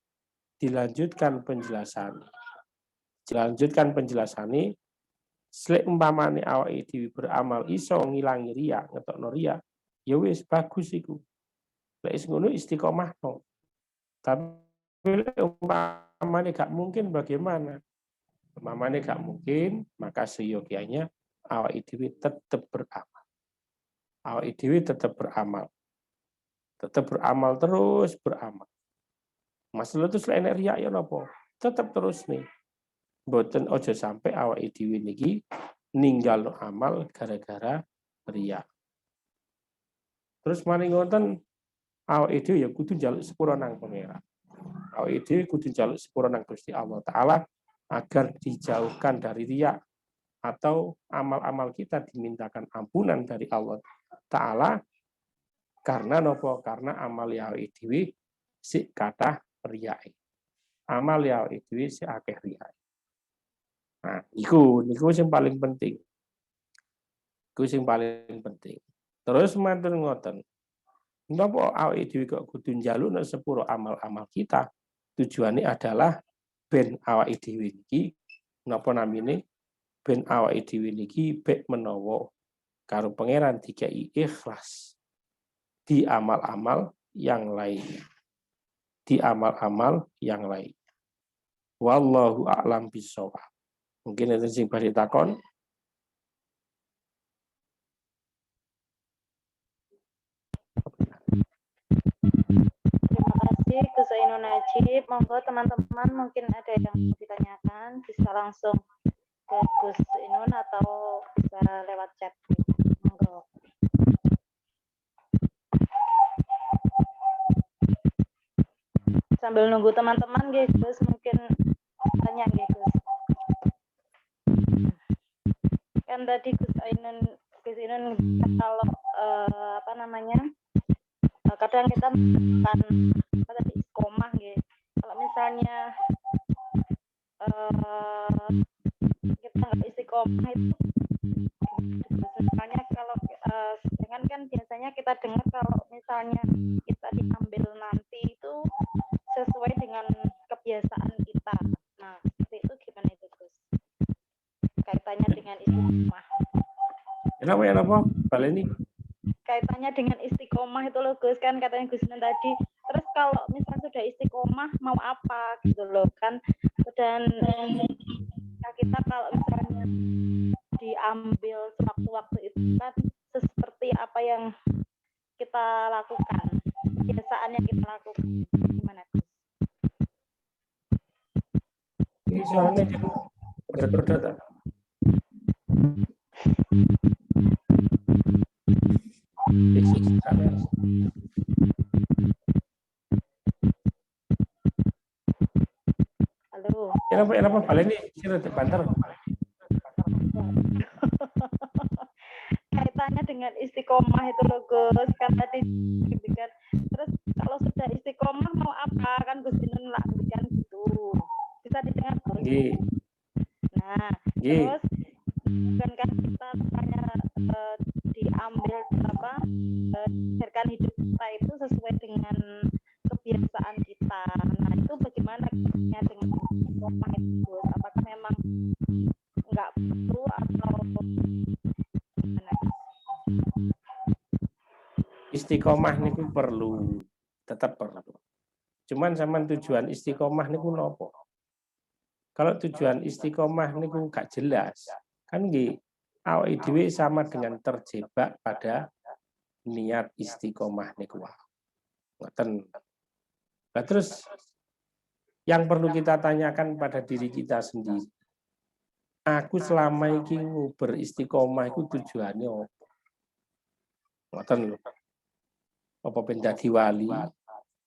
dilanjutkan penjelasan. Selek umpamane awake dhewe beramal iso ngilangi riya, ngetokno riya, ya wis bagus iku. Lek wis ngono istiqomah no. Tapi lek umpamane gak mungkin bagaimana? Umpamane gak mungkin, maka seyogianya awake dhewe tetap beramal. Awake dhewe tetap beramal. Tetap beramal terus beramal. Masalah itu selain riya ya napa? Tetap terus nih. Mboten ojo sampai awake dhewe niki ninggal amal gara-gara riya. Terus mari ngoten awake dhewe ya kudu njaluk sepura nang pangeran. Awake dhewe kudu njaluk sepura nang Gusti Allah Taala agar dijauhkan dari riya atau amal-amal kita dimintakan ampunan dari Allah Taala karena napa? Karena amal awake dhewe sik kathah riyae. Amal awake dhewe sik akeh riyae. Nah, niku sing paling penting. Iku sing paling penting. Terus matur ngoten. Napa awake dhewe kok kudu njalukna sepuro amal-amal kita? Tujuannya adalah ben awake dhewe iki napa namine? Ben awake dhewe niki bek menawa karo pangeran dikai ikhlas di amal-amal yang lain. Di amal-amal yang lain. Wallahu a'lam bishawab. Mungkin itu sing bari takon. Terima kasih Gus Ainun Najib. Monggo teman-teman mungkin ada yang mau ditanyakan bisa langsung ke Gus Ainun atau bisa lewat chat. Monggo. Sambil nunggu teman-teman Gus mungkin tanya Gus. Kan tadi Gus Ainun kalau kadang kita melakukan istiqomah gitu. Kalau misalnya kita nggak istiqomah itu misalnya kalau dengan kan biasanya kita dengar kalau misalnya kita diambil nanti itu sesuai dengan kebiasaan kita. Nah, itu gimana itu Gus? Kaitannya dengan istiqomah. Kenapa? Baleni. Kaitannya dengan istiqomah itu loh Gus, kan katanya Gus tadi. Terus kalau misalnya sudah istiqomah mau apa gitu loh kan. Dan kita kalau misalnya diambil sewaktu-waktu itu kan seperti apa yang kita lakukan, kebiasaan yang kita lakukan. Gimana Gus? Ini soalnya berat-berat. Halo. Kenapa baleni sira banter. Kaitannya dengan istiqomah itu loh Gus, kan tadi kan. Terus kalau sudah istiqomah mau apa kan Gus Ainun kan gitu. Bisa didengar Gus? Nggih. Nah, terus kan kita tanya diambil biarkan hidup kita itu sesuai dengan kebiasaan kita. Nah, itu bagaimana dengan istiqomah itu Gus? Apakah memang nggak perlu atau gimana? Istiqomah niku perlu, tetap perlu. Cuman zaman tujuan istiqomah niku nopo? Kalau tujuan istiqomah niku gak jelas, kan nggih awake dhewe sama dengan terjebak pada niat istiqomah niku. Ngoten. Nah, terus yang perlu kita tanyakan pada diri kita sendiri. Aku selama iki beristiqomah iku tujuannya apa? Ngoten lho. Apa ben dadi wali?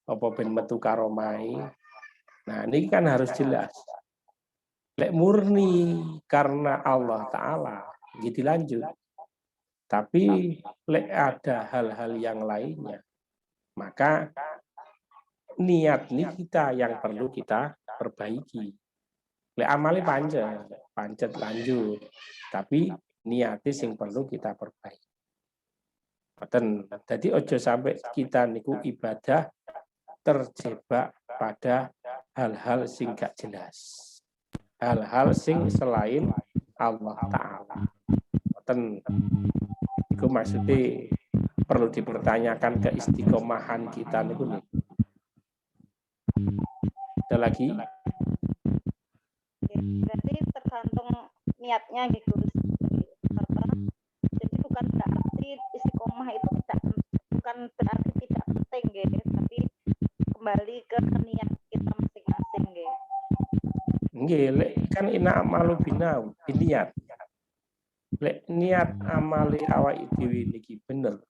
Apa ben metu karomai? Nah, ini kan harus jelas. Lek murni karena Allah Ta'ala, gitu lanjut. Tapi lek ada hal-hal yang lainnya, maka niat ini kita yang perlu kita perbaiki. Lek amali pancet lanjut, tapi niatnya yang perlu kita perbaiki. Jadi ojo sampai kita niku ibadah terjebak pada hal-hal sing gak jelas. Hal-hal sing selain Allah Ta'ala. Itu maksudnya perlu dipertanyakan keistiqomahan kita niku nih. Ada lagi? Berarti tergantung niatnya gitu. Jadi bukan berarti istiqomah itu bukan berarti tidak penting gitu, tapi kembali ke niat kita masing-masing gitu. Nggih, kan ina amalu biniat. Lek niat amali awake dhewe niki bener,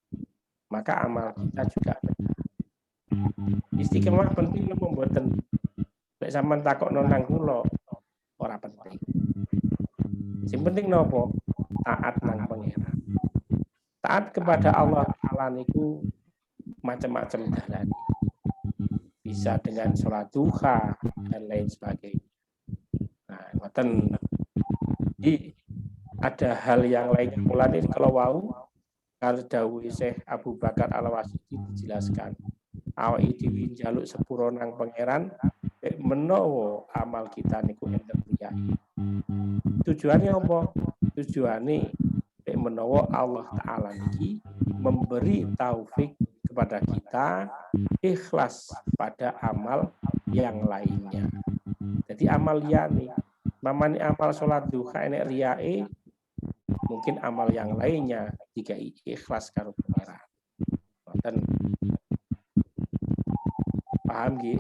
maka amal kita juga bener. Istiqomah penting napa mboten? Lek sampean takokno nang kula ora penting. Sing penting napa? Taat nang pangeran. Taat kepada Allah Ta'ala niku macam-macam dalan. Bisa dengan sholat duha dan lain sebagainya. Nah, ngoten. Jadi ada hal yang lain mulane kalau wau kalau dawuh Syekh Abu Bakar Al-Wasiti dijelaskan awake dhewe njaluk sepuro nang pangeran menawa amal kita niku enten riya. Tujuannya apa? Tujuane menawa Allah Ta'ala niki memberi taufik kepada kita ikhlas pada amal yang lainnya. Jadi amal liyane, mamane amal sholat duha enek riyae, mungkin amal yang lainnya jika ikhlas karo pangeran. Paham nggih?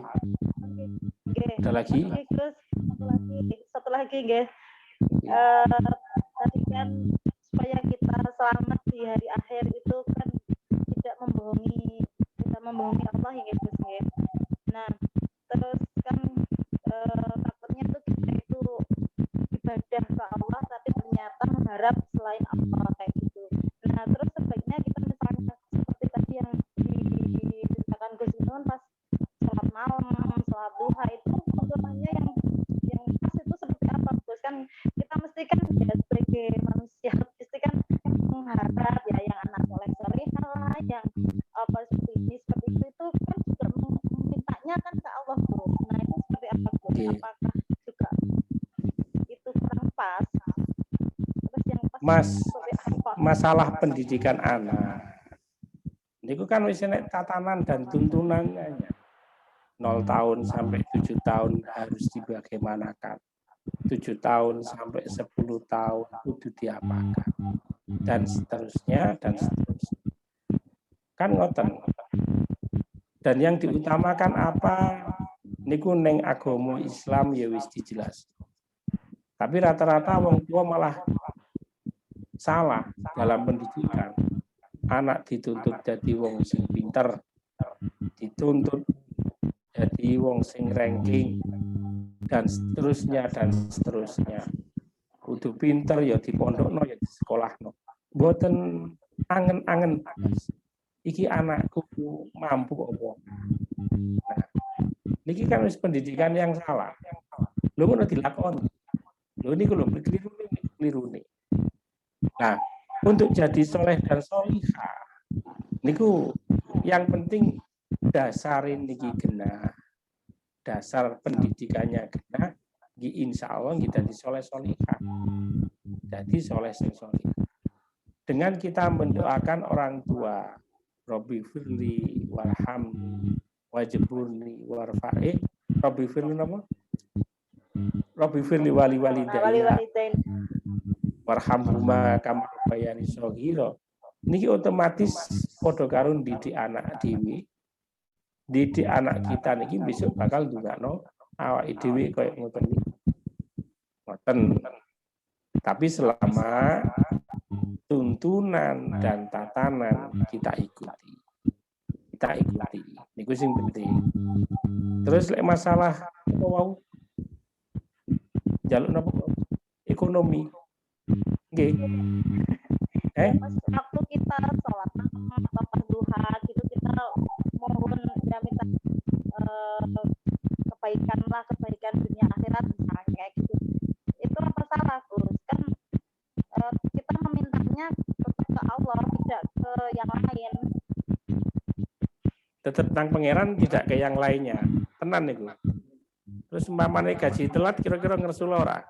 Ada lagi? Terus satu lagi guys. Tadi kan supaya kita selamat di hari akhir itu kan tidak membohongi Allah ya guys. Nah, terus kan takutnya tuh kita itu ibadah ke Allah tapi ternyata mengharap selain Allah kayak gitu. Nah, terus sebaiknya kita misalnya seperti tadi yang diceritakan Gus Nun pas sholat malam, sholat duha itu doanya yang pas itu seperti apa Gus? Kan kita mesti kan ya sebagai manusia mesti kan mengharap ya yang anak soleh-solehah yang apa seperti ini seperti itu kan juga memintanya kan ke Allah Gus. Nah, itu seperti apa Gus? Apakah juga itu kurang pas? Terus yang pas masalah pendidikan anak. Niku kan wis enek tatanan dan tuntunannya. 0 tahun sampai 7 tahun harus dibagaimanakan. 7 tahun sampai 10 tahun kudu diapakan. Dan seterusnya. Kan ngoten. Dan yang diutamakan apa? Niku neng agama Islam ya wis dijelas. Tapi rata-rata wong tua malah salah dalam pendidikan. Anak dituntut jadi wong sing pinter, dituntut jadi wong sing ranking, dan seterusnya. Kudu pinter ya di pondokno ya di sekolahno. Mboten angen-angen iki anakku mampu apa. Nah, niki kan wis pendidikan yang salah. Lho ngono dilakoni. Lho niku lho keliru nih. Nah, untuk jadi soleh dan solihah, niku yang penting dasarin niki genah, dasar pendidikannya genah, insya Allah kita di soleh solihah, jadi soleh solihah. Dengan kita mendoakan orang tua, Robbi firli warhamni wajburni warfa'i, Robbi firli apa? Robbi firli wali walidayya warhamhuma kama rabbayani shaghira. Niki otomatis padha karo didik anak dhewe. Didik anak kita niki besok bakal ndongakno awake dhewe koyo ngoten niku. Ngoten. Tapi selama tuntunan dan tatanan kita ikuti. Niku sing penting. Terus lek masalah apa wau? Jaluk napa? Ekonomi. Nggih. Waktu kita sholat atau pas duha gitu kita mohon ya minta kebaikan dunia akhirat misalnya kayak gitu. Itu apa salah Gus? Kan kita memintanya tetap ke Allah, tidak ke yang yang lain. Tetap nang pangeran tidak ke yang lainnya. Tenan niku. Terus umpamane gaji telat kira-kira ngersul ora?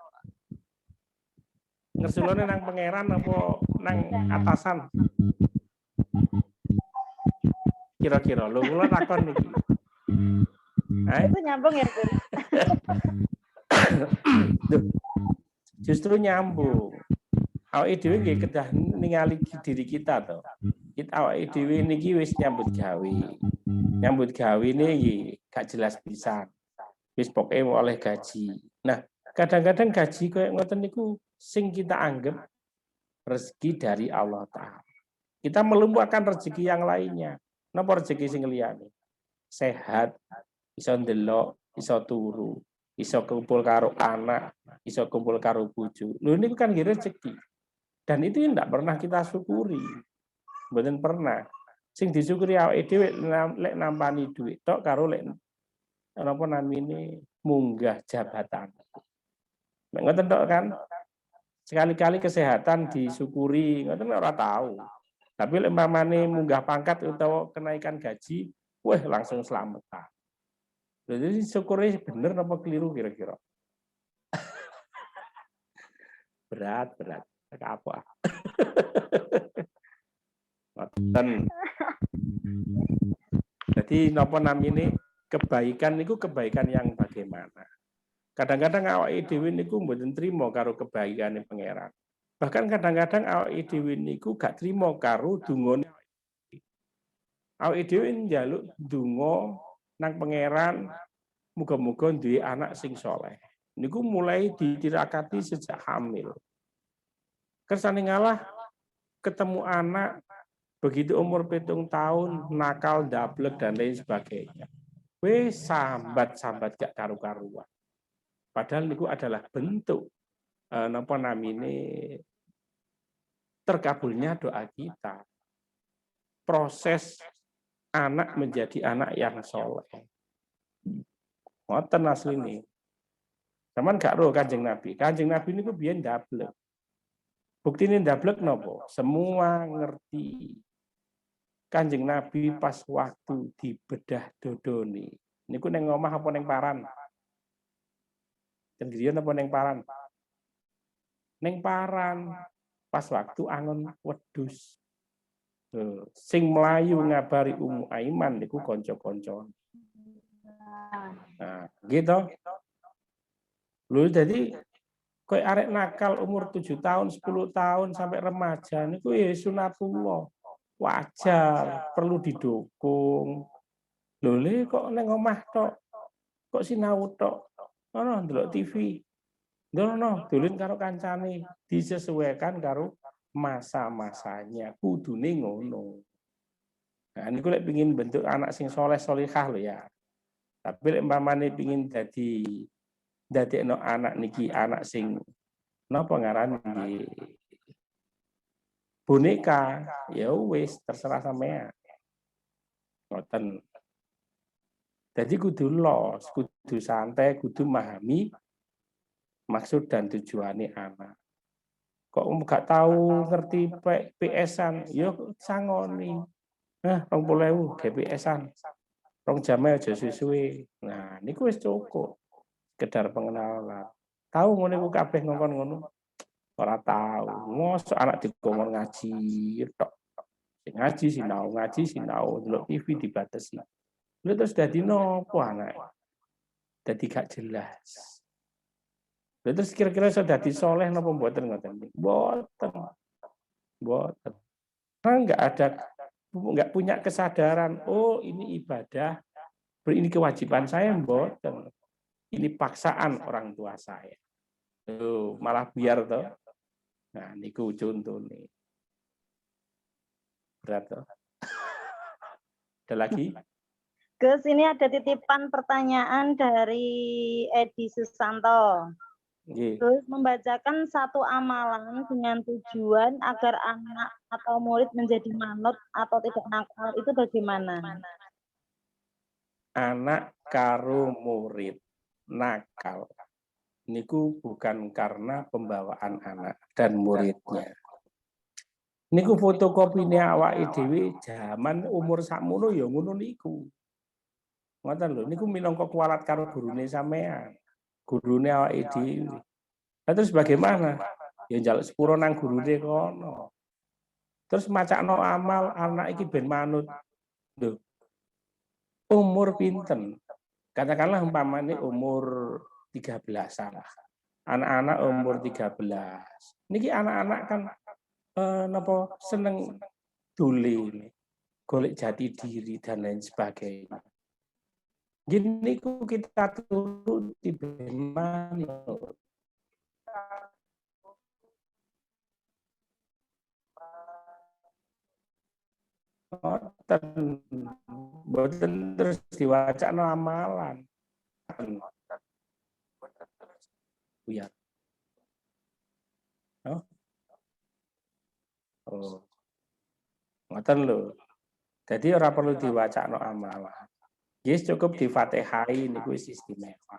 Ngersulane nang pangeran apa nang atasan? Kira-kira lho kula takon niki. Itu nyambung ya, Gus? Justru nyambung. Awake dhewe nggih kedah ningali diri kita to. Kita awake dhewe niki wis nyambut gawe. Nyambut gawe niki gak jelas pisan. Wis pokoke oleh gaji. Nah, kadang-kadang gaji koyo ngoten niku sing kita anggap rezeki dari Allah Ta'ala. Kita melupakan rezeki yang lainnya. Napa rezeki sing liyane? Sehat, iso ndelok, iso turu, iso kumpul karo anak, iso kumpul karo bojo. Lho niku kan rezeki. Dan itu tidak pernah kita syukuri. Mboten pernah. Sing disyukuri awake dhewe lek nampani duit tok karo lek napa namine munggah jabatan. Nek ngoten tok kan. Sekali-kali kesehatan disyukuri, ngoten ora tahu. Tapi lek umpamane munggah pangkat utawa kenaikan gaji, wah langsung slametan. Jadi syukure bener apa keliru kira-kira? Berat. Apa? Ngoten. Jadi napa namine kebaikan niku kebaikan yang bagaimana? Kadang-kadang awake dhewe niku mboten trima karo kebaikane pangeran. Bahkan kadang-kadang awake dhewe niku gak trima karo dungane. Awake dhewe njaluk donga nang pangeran muga-muga duwe anak sing saleh. Niku mulai ditirakati sejak hamil. Kersane ngalah ketemu anak begitu umur 7 tahun nakal, dablek dan lain sebagainya. Wis sambat gak karu-karuan. Padahal niku adalah bentuk napa namine terkabulnya doa kita. Proses anak menjadi anak yang soleh. Ngoten asline. Saman gak roh Kanjeng Nabi. Kanjeng Nabi niku biyen dablek. Buktine dablek napa? Semua ngerti. Kanjeng Nabi pas waktu dibedah dodone. Niku neng omah apa neng paran? Kendirian apa neng paran? Neng paran. Pas waktu angon wedhus. Sing melayu ngabari Ummu Aiman niku kanca-kanca. Nah, gitu. Lho jadi kowe arek nakal umur 7 tahun, 10 tahun sampai remaja niku ya sunatullah. Wajar, perlu didukung. Lho le kok neng omah tok. Kok sinau tok. Ono ndelok TV. Ndono dolen karo kancane, disesuaikan karo masa-masanya. Kudune ngono. Nah, niku lek pengin bentuk anak sing soleh solihah lho ya. Tapi lek umpamane pengin dadekno anak niki anak sing napa ngarani boneka, ya wis terserah sampean. Ngoten. Jadi kudu los, kudu santai, kudu memahami maksud dan tujuane anak. Kok gak tahu ngerti PS-an, yo sangoni. Nah, 20.000 GPS-an. 2 jam aja suwe-suwe. Nah, niku wis cukup. Sekedar pengenalan. Tahu ngono iku kabeh ngongkon ngono. Ora tahu. Mosok anak dikongkon ngaji tok. Ngaji sinau, delok TV dibatasi. Lha terus dadi nopo anak? Dadi gak jelas. Lha terus kira-kira iso dadi soleh napa mboten ngoten? Mboten. Enggak punya kesadaran, oh ini ibadah, ini kewajiban saya mboten. Ini paksaan orang tua saya. Tuh, malah biar toh. Nah, niku contone. Berat toh. Ada lagi? Gus, ini ada titipan pertanyaan dari Edi Susanto. Terus membacakan satu amalan dengan tujuan agar anak atau murid menjadi manut atau tidak nakal itu bagaimana? Anak karo murid nakal niku bukan karena pembawaan anak dan muridnya. Niku fotokopine awake dhewe jaman umur sakmono ya ngono niku. Ngoten lho, niku minangka kualat karo gurune sampean. Gurune awake dhewe. Lah terus bagaimana? Ya njaluk sepuro nang gurune kono. Terus macakno amal anak iki ben manut. Lho, umur pinten? Katakanlah umpamane umur 13-an. Anak-anak umur 13. Niki anak-anak kan napa seneng dolen, golek jati diri dan lain sebagainya. Gini ku kita turuti ben manut. Ngoten. Boten terus diwacana amalan. Buyar. Oh. Ngoten lho. Jadi ora perlu diwacana amalan. Yes, cukup di Fatihai niku wis istimewa.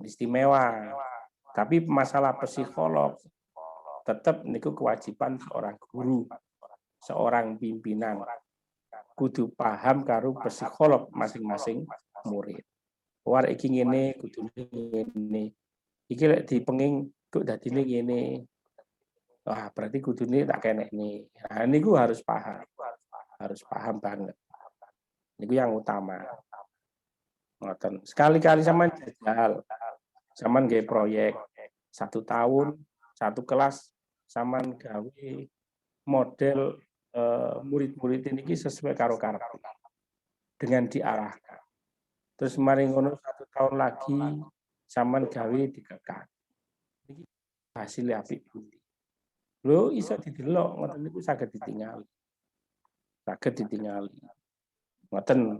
Istimewa. Tapi masalah psikolog tetap niku kewajiban seorang guru, seorang pimpinan kudu paham karo psikolog masing-masing murid. War iki ngene kudu ngene. Iki lek dipenging kok dadine ngene. Wah, berarti kudune tak kenekne. Nah, niku harus paham. Harus paham banget. Niku yang utama. Ngoten. Sekali-kali sampean jajal. Sampean nggih proyek 1 tahun, 1 kelas sampean gawe model murid-murid ini sesuai karo karep dengan diarahkan. Terus mari ngono 1 tahun lagi sampean gawe dikekang. Iki hasil apik pundi. Lho iso didelok ngoten niku saged ditingali. Saged ditingali. Ngoten.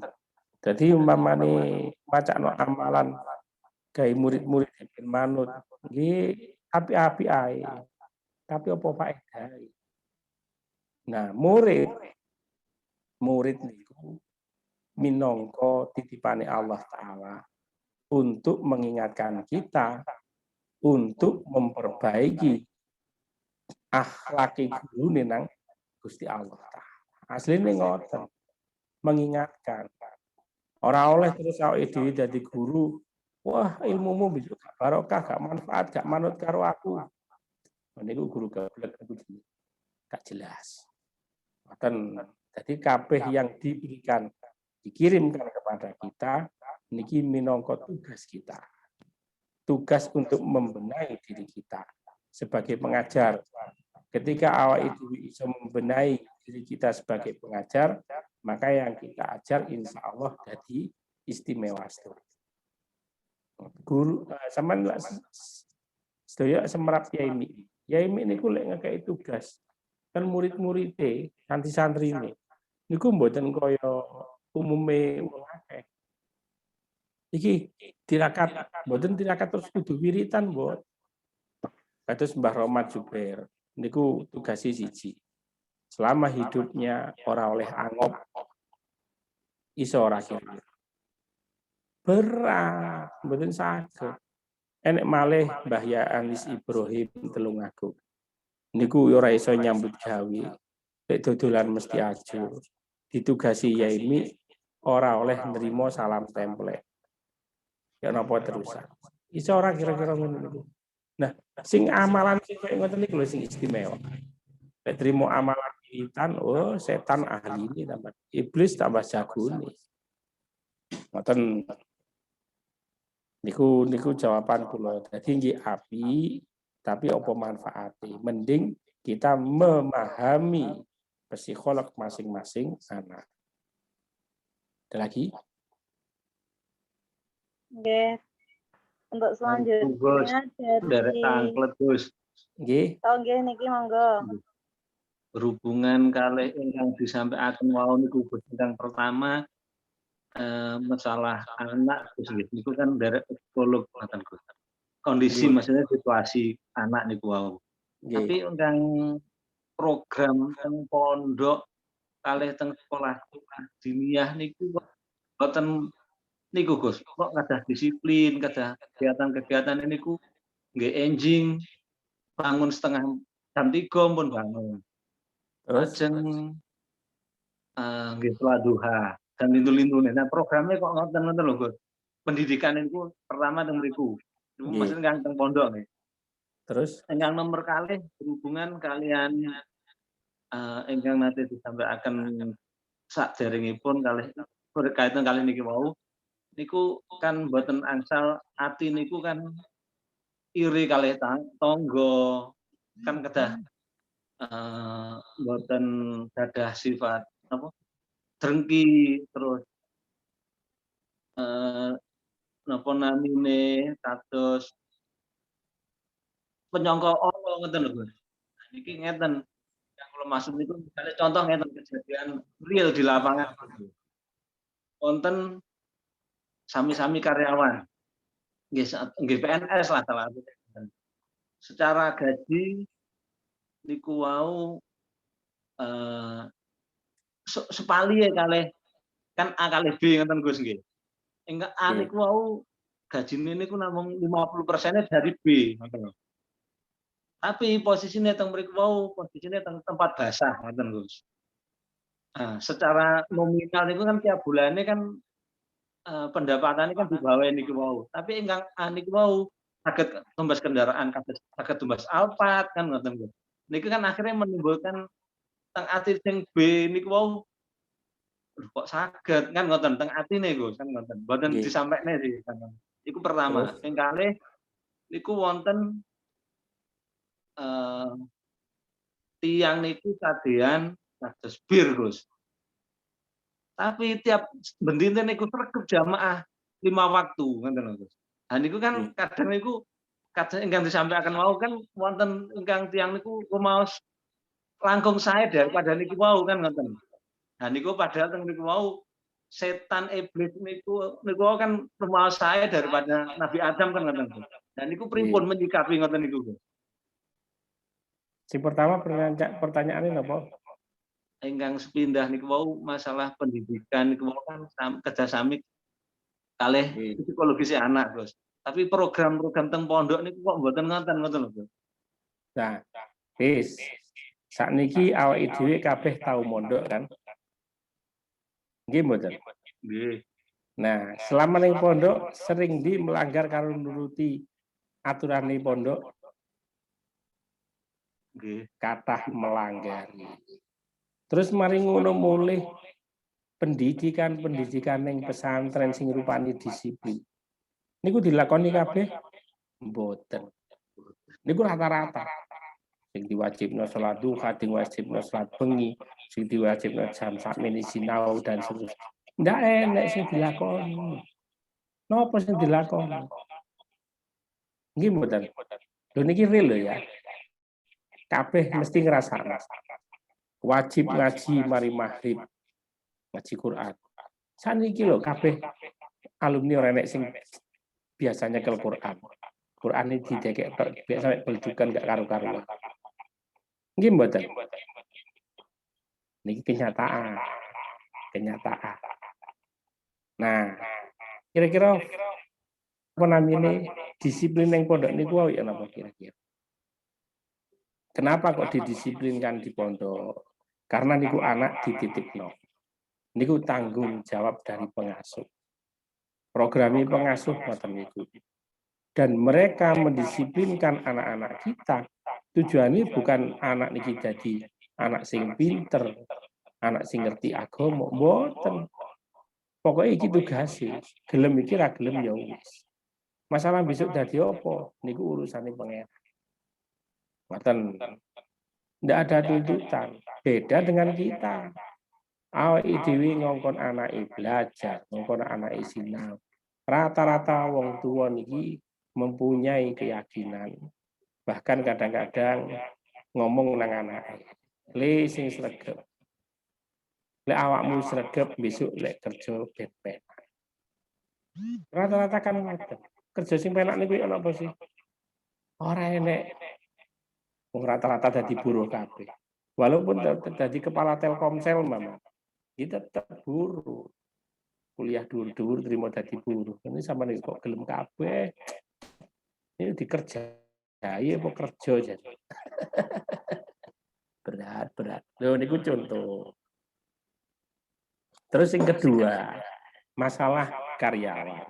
Jadi umpamane macakno amalan gawe murid-murid ben manut nggih apik-apik ae. Tapi apa faedahe? Nah, murid niku minangka titipane Allah Ta'ala untuk mengingatkan kita untuk memperbaiki akhlaki guru nang Gusti Allah Ta'ala. Asline ngoten. Mengingatkan. Ora oleh terus awake dhewe dadi guru, wah ilmumu bisa gak barokah, gak manfaat, gak manut karo aku. Niku guru gablek niku gak jelas. Ngoten. Jadi kabeh yang diberikan dikirimkan kepada kita niki minangka tugas kita. Tugas untuk membenahi diri kita sebagai pengajar. Ketika awak itu bisa membenahi diri kita sebagai pengajar, maka yang kita ajar insya Allah jadi istimewa. Guru sampean sedaya semerap Yaimi. Yaimi niku lek ngekeki tugas kan murid-muride, santri-santrine niku mboten kaya umume wong akeh. Iki tirakat, mboten tirakat terus kudu wiritan, mbok. Kados Mbah Romat Zubair niku tugase siji. Selama hidupnya ora oleh angop iso ora kira. Berat, mboten saged. Enek malih Mbah Ya Anis Ibrahim Telungagung. Niku ora iso nyambut gawe. Lek dodolan mesti ajur. Ditugasi Yaimi ora oleh nrimo salam template. Ya napa terusan. Iso ora kira-kira ngono niku. Nah, sing amalan sing koyo ngoten niku lho sing istimewa. Lek trimo amalan wiritan, oh setan ahli ini tambah iblis tambah jagone. Ngoten. Niku jawaban kula. Dadi nggih api, tapi apa manfaate? Mending kita memahami psikolog masing-masing anak. Ada lagi? Nggih. Untuk selanjutnya dari tangklet Gus. Nggih. Oh nggih niki monggo. Berhubungan kalih ingkang disampaikan wau niku yang pertama masalah anak Gus nggih. Niku kan dari psikolog ngoten Gus. Kondisi maksudnya situasi anak niku wau. Tapi undang program teng pondok kalih teng sekolah diniyah niku boten niku Gus, kok kadah disiplin, kadah kegiatan-kegiatan niku nggih enjing bangun setengah jam 3 pun bangun. Terus lajeng nggih salat duha dan lintu-lintune. Nah, programnya kok ngoten-ngoten lho, Gus. Pendidikan itu pertama teng mriku. Niku nggih. maksudnya kang teng pondok nggih. Terus Ingkang nomor kalih berhubungan kalian ingkang nate disampaikan saderengipun kalih berkaitan kalih niki wau. Niku kan mboten angsal ati niku kan iri kalih tangga, kan kedah mboten gadah sifat apa drengki terus napa namine kados penyangka Allah ngoten lho, Gus. Niki ngeten, yang kula maksud niku misalnya contoh ngeten kejadian real di lapangan. Wonten sami-sami karyawan, nggih PNS lah salah satu. Secara gaji niku wau sepalihe kalih kan A kalih B ngoten Gus nggih. Engga A nggih. niku wau gajine niku namung 50%-nya dari B ngoten lho. Tapi posisine teng mriku wau posisine teng tempat basah ngoten Gus. Nah, secara nominal niku kan tiap bulane kan pendapatannya kan di bawah niku wau. Tapi ingkang A niku wau saged tumbas kendaraan kados saged tumbas Alphard kan ngoten Gus. Niku kan akhirnya menimbulkan teng ati sing B niku wau kok saged kan ngoten teng atine Gus kan ngoten. Mboten Nggih. disampaikne sih kan. Iku Terus pertama. Sing kalih niku wonten tiyang niku kadehan kados bir Gus. Tapi tiap bendina niku sregep jamaah 5 waktu ngoten lho Gus. Nah niku kan nggih. kadang niku kadang ingkang disampaikan mau kan wonten ingkang tiyang niku rumaos langkung sae daripada niki wau kan ngoten. Nah niku padahal teng niku wau setan iblis niku wau kan rumaos sae daripada Nabi Adam kan ngoten. Nah niku pripun Nggih. menyikapi ngoten niku Gus? Sing pertama pertanyaane napa? Ingkang sepindah niku wau masalah pendidikan niku wau kan kerjasami kalih Nggih. psikologis anak Gus. Tapi program-program teng pondok niku kok mboten ngoten lho Gus. Nah, wis. Sakniki awake dhewe kabeh tau mondok kan? Nggih mboten? Nggih. Nah, selama ning pondok sering di melanggar karo nuruti aturane pondok, Nggih. kathah melanggari. Terus mari ngono mulih pendidikan ning pesantren sing rupane disiplin. Niku dilakoni kabeh? Mboten. Niku rata-rata. Sing diwajibno salat duha, sing diwajibno salat bengi, sing diwajibno jam sakmene sinau dan seterusnya. Ndak enek sing dilakoni. Napa sing dilakoni? Nggih mboten. Lho niki real lho ya. Kabeh mesti ngrasakno. Wajib ngaji mari maghrib. Ngaji Quran. Saniki lho kabeh alumni ora enek sing biasanya ke Quran. Quran iki didekek biasa beldukan gak karu-karuan. Nggih mboten. Niki kenyataan. Nah, kira-kira apa namanya disiplin yang pondok niku wae ya napa kira-kira? Kenapa kok didisiplinkan di pondok? Karena niku anak dititipno. Niku tanggung jawab dari pengasuh. Programi pengasuh ngoten niku. Dan mereka mendisiplinkan anak-anak kita. Tujuannya bukan anak niki jadi anak sing pinter, anak sing ngerti agama, mboten. Pokoknya iki tugase, gelem iki ra gelem ya wis. Masalah besok dadi apa? Niku urusane pangeran. Ngoten. Ndak ada tuntutan. Beda dengan kita. Awake dhewe ngongkon anake belajar, ngongkon anake sinau. Rata-rata wong tua niki mempunyai keyakinan. Bahkan kadang-kadang ngomong nang anake, "Le sing sregep. Lek awakmu sregep besok lek kerja ben-ben." Rata-rata kan ngoten. Kerja sing penak niku ana apa sih? Ora enek. Wong rata-rata dadi buruh kabeh. Walaupun dadi kepala Telkomsel mama, kita tetap buruh. Kuliah dhuwur-dhuwur trimo dadi buruh. Ini sampeyan kok gelem kabeh. Ini dikerjai apa kerja jadi. berat. Lho niku contoh. Terus yang kedua, masalah karyawan.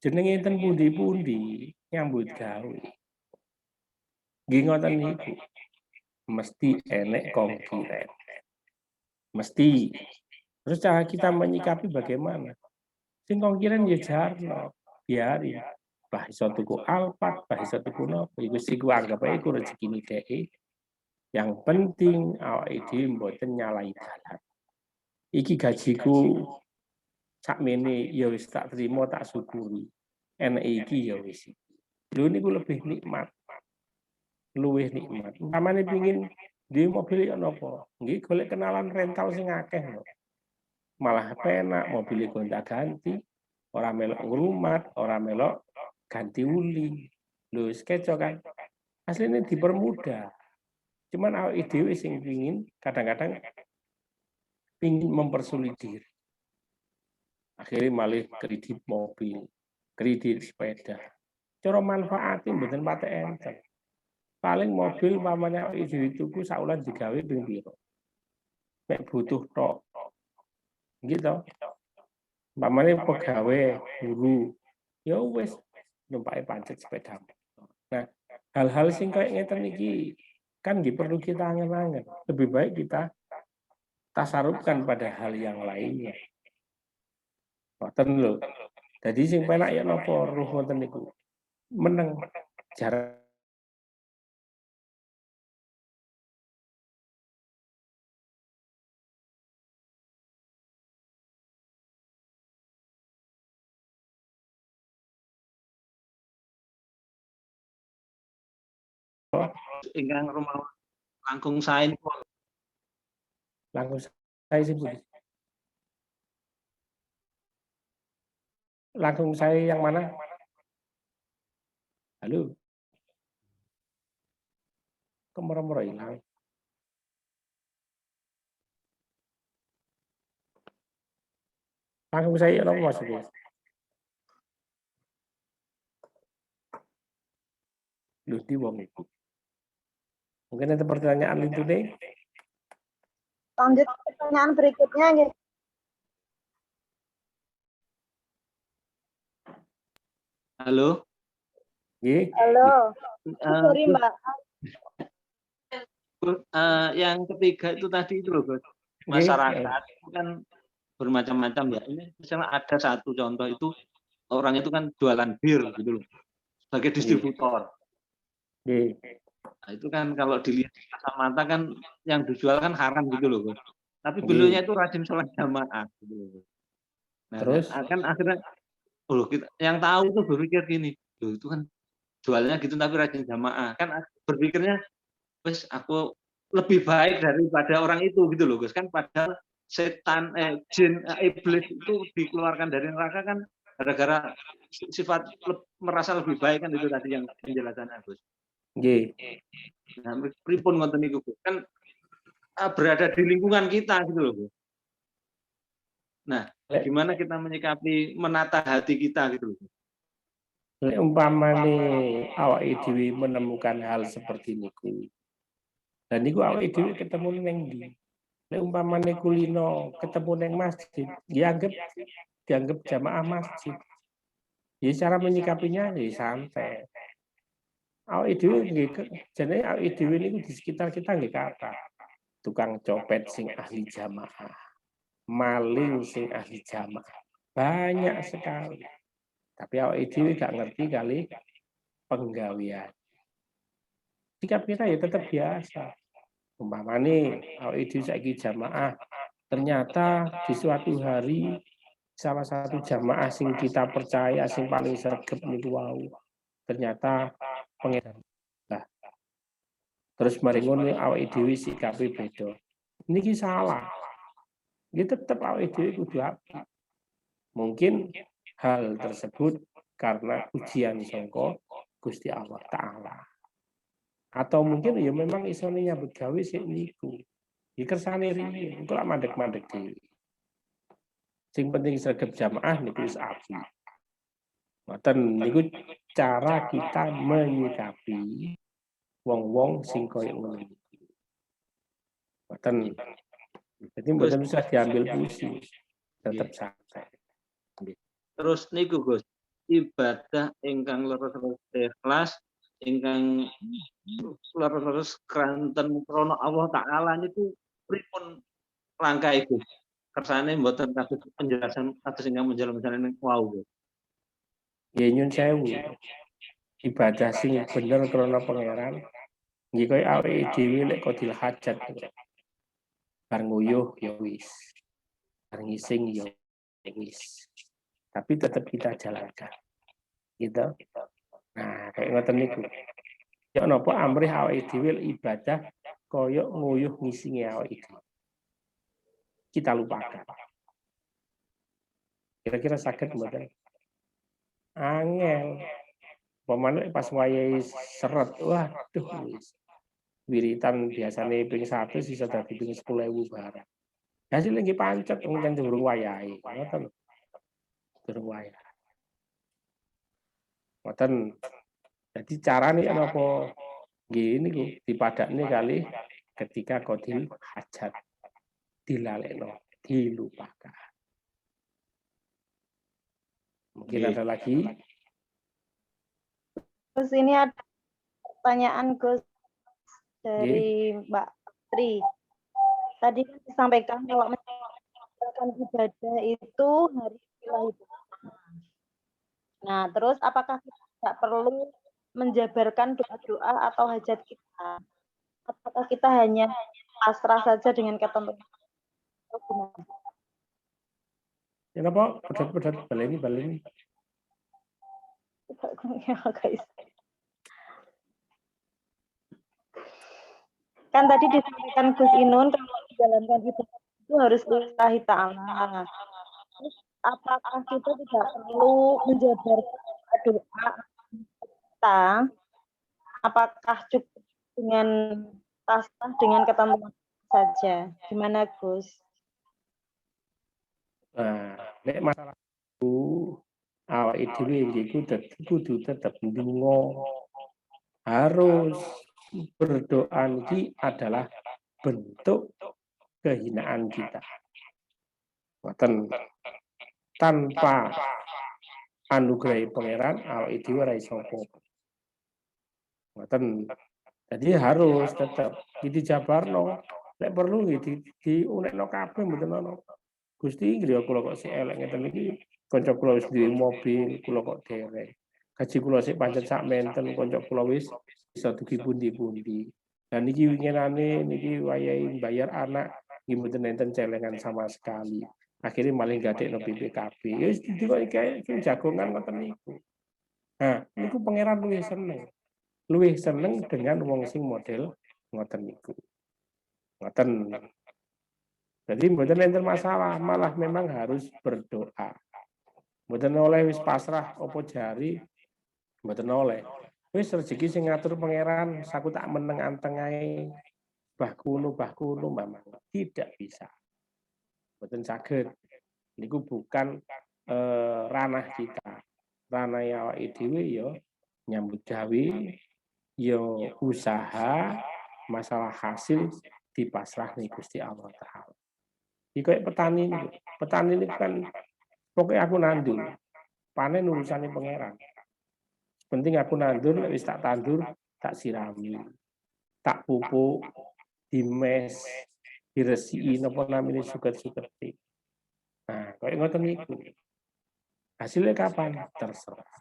Jenenge enten pundi-pundi nyambut gawe. Nggih ngoten niku. Mesti enek konkuren. Mesti. Terus cara kita menyikapi bagaimana? Sing konkuren ya jarno, biarin. Bah iso tuku Alphard, bah iso tuku nopo, iku sing anggap ae iku rezekine dhek. Yang penting awake dhewe mboten nyalahi dalan. Iki gajiku sakmene ya wis tak terima, tak syukuri. Enek iki ya wis. Lho niku lebih nikmat. Luwih nikmat. Umpamane pengin duwe mobil ya napa? Nggih golek kenalan rental sing akeh lho. Malah penak mobil gonta-ganti, ora melok ngrumat, ora melok ganti uli. Lho keco kan. Aslinya dipermudah. Cuman awake dhewe sing pengin kadang-kadang pengin mempersulit diri. Akhirnya malah kredit mobil, kredit sepeda. Cara manfaatnya mboten patek enten. Paling mobil pamannya awake tuku saulan digawe ping pira. Nek butuh tok. Gitu. Pamannya pegawai, guru, ya wis numpake pancet sepeda. Nah, hal-hal sing kayak ngeten iki kan nggih perlu kita angen-angen. Lebih baik kita tasarufkan pada hal yang lainnya. Ngoten lho. Jadi sing penak ya napa ruh ngoten niku. Meneng jarak ingkang rumah langkung sae niku langsung saya sih langsung saya yang mana? Halo. Kemoro-moro hilang. Langsung saya apa maksudnya? Lho di wong iku. Mungkin ada pertanyaan itu deh. Lanjut pertanyaan berikutnya gitu. Halo. Halo. Sorry Mbak. Yang ketiga itu tadi itu loh, Gus. Masyarakat itu kan bermacam-macam ya. Ini misalnya ada satu contoh itu orang itu kan jualan bir gitu loh. Sebagai distributor. Nah, itu kan kalau dilihat kasat mata kan yang dijual kan haram gitu loh, Gus. Tapi beliaunya itu rajin sholat jamaah gitu loh. Nah, terus kan akhirnya kita yang tahu itu berpikir gini, loh itu kan jualnya gitu tapi rajin jamaah. Kan berpikirnya wes aku lebih baik daripada orang itu gitu loh, Gus. Kan padahal setan jin iblis itu dikeluarkan dari neraka kan gara-gara sifat merasa lebih baik kan itu tadi yang penjelasannya, Gus. Nggih. Nah, pripun ngoten niku, Gus? Kan berada di lingkungan kita gitu loh, Gus. Nah, gimana kita menyikapi menata hati kita gitu loh. Umpamane awake dhewe menemukan hal seperti niku. Dan niku awake dhewe ketemu ning ndi? Nek umpamane kulino ketemu ning masjid, dianggap jamaah masjid. Ya cara menyikapinya ya santai. Awake dhewe nggih jenenge awake dhewe niku di sekitar kita nggih kathah. Tukang copet sing ahli jamaah. Maling sing ahli jamaah. Banyak sekali. Tapi awake dhewe gak ngerti kali penggawean. Sikap kita ya tetap biasa. Umpamane awake dhewe saiki jamaah, ternyata di suatu hari salah satu jamaah sing kita percaya sing paling sregep niku wau. Ternyata pengedar. Nah, terus mari ngono awake dhewe sikape beda. Niki salah. Niki tetep awake dhewe kudu apik. Mungkin hal tersebut karena ujian sangka Gusti Allah Ta'ala. Atau mungkin ya memang isone nyambut gawe sik niku. Iki kersane riyen, engko lak mandek-mandek dhewe. Sing penting sregep jamaah niku wis apik. Ngoten niku cara kita menyikapi wong-wong sing koyo ngono. Ngoten. Jadi mboten usah diambil pusing. Tetap santai. Terus niku Gus, ibadah ingkang leres-leres ikhlas, ingkang leres-leres kranten krana Allah Taala niku pripun langkah iku? Kersane mboten kados penjelasan kados ingkang menjelaskan wau. Nggih nyun sewu. Ibadah sing bener krana pangeran. Nggih koyo awake dhewe lek kodil hajat. Bar nguyuh ya wis. Bar ngising ya wis. Tapi tetap kita jalankan. Gitu. Nah, kayak ngoten niku. Ya napa amrih awake dhewe ibadah koyo nguyuh ngisinge awake dhewe. Kita lupakan. Kira-kira sakit mboten? Angel. Pemane pas wayahe seret, waduh wis. Wiritan biasane ping 1 sisa dadi ping 10.000 barang. Hasil nggih pancet wong jan durung wayahe. Ngoten. Durung wayah. Ngoten. Jadi carane napa nggih niku dipadakne kali ketika qadil hajat. Dilalekno, dilupakan. Mungkin ada lagi? Terus ini ada pertanyaan Gus dari Mbak Tri. Tadi kan disampaikan kalau menjalankan ibadah itu harus ibadah. Nah, terus apakah kita tidak perlu menjabarkan doa-doa atau hajat kita? Apakah kita hanya pasrah saja dengan ketentuan? Kenapa? Pedat-pedat baleni. Ya, guys. Kan tadi disampaikan Gus Inun kalau menjalankan ibadah itu harus lillahi ta'ala. Terus apakah kita tidak perlu menjabarkan doa kita? Apakah cukup dengan pasrah dengan ketentuan saja? Gimana Gus? Nah, nek masalah itu awake dhewe iku kudu tetep ndonga. Harus berdoa ini adalah bentuk kehinaan kita. Ngoten. Tanpa anugerah pangeran awake dhewe ora iso apa-apa. Ngoten. Jadi harus tetap dijabarno. Nek perlu nggih diunekno kabeh mboten ana. Gusti griya kula kok sik elek ngeten iki, kanca kula wis duwe mobil, kula kok derek. Gaji kula sik pancet sak menten, kanca kula wis iso dugi pundi-pundi. Dan niki winginane niki wayahe bayar anak nggih mboten enten celengan sama sekali. Akhirnya malah gadekno BPKB. Ya wis dikoki kae jagongan ngoten niku. Nah, niku pangeran luwih seneng. Luwih seneng dengan wong sing model ngoten niku. Ngoten. Jadi mboten enten masalah, malah memang harus berdoa. Mboten oleh wis pasrah apa jari, mboten oleh. Wis rezeki sing ngatur pangeran, saku tak meneng anteng ae. Bah kuno mamang. Tidak bisa. Mboten saged. Niku bukan ranah kita. Ranah awake dhewe ya nyambut gawe, ya usaha, masalah hasil dipasrahne Gusti Allah Ta'ala. Iki kayak petani ini kan pokoknya aku nandur, panen urusannya pangeran. Penting aku nandur, wis tak tandur, tak sirami, tak pupuk, dimes, diresiki, napa namine suket-suketi. Nah, kayak ngoten niku. Hasilnya kapan? Terserah.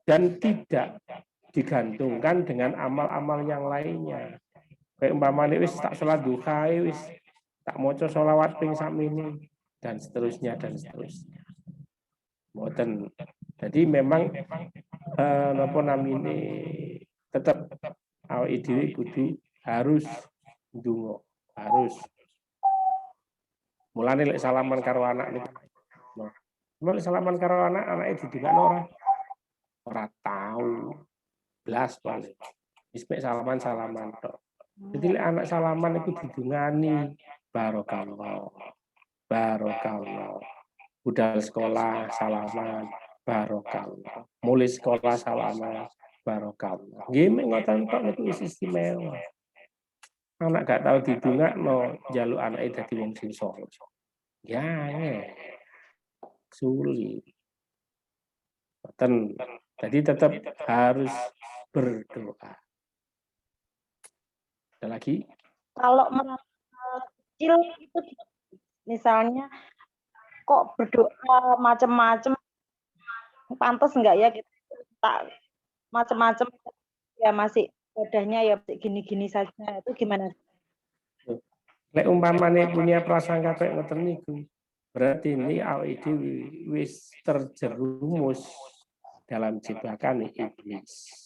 Dan tidak digantungkan dengan amal-amal yang lainnya. Kayak umpamane wis tak salat duha, wis tak maca sholawat ping sakmene dan seterusnya. Mboten. Jadi memang napa namine tetap awake dhewe kudu harus ndonga, harus. Mulane lek salaman karo anak niku. Mulane salaman karo anak, anake didongakno ora tahu. Blas paling. Wis mek salaman tok. Jadi lek anak salaman iku didungani barokallah. Budal sekolah salaman barokallah. Mulai sekolah salaman barokallah. Nggih mek ngoten tok niku istimewa. Anak gak tahu didongakno njaluk anake dadi wong sing saleh. Ya, sulit. Jadi tetap harus berdoa. Ada lagi? Kalau merasa kecil itu misalnya kok berdoa macam-macam, pantas enggak ya kita tak macam-macam ya masih ibadahnya ya gini-gini saja, itu gimana? Lek umpamane punya prasangka kayak ngoten niku, berarti ini awake dhewe wis terjerumus dalam jebakan iblis.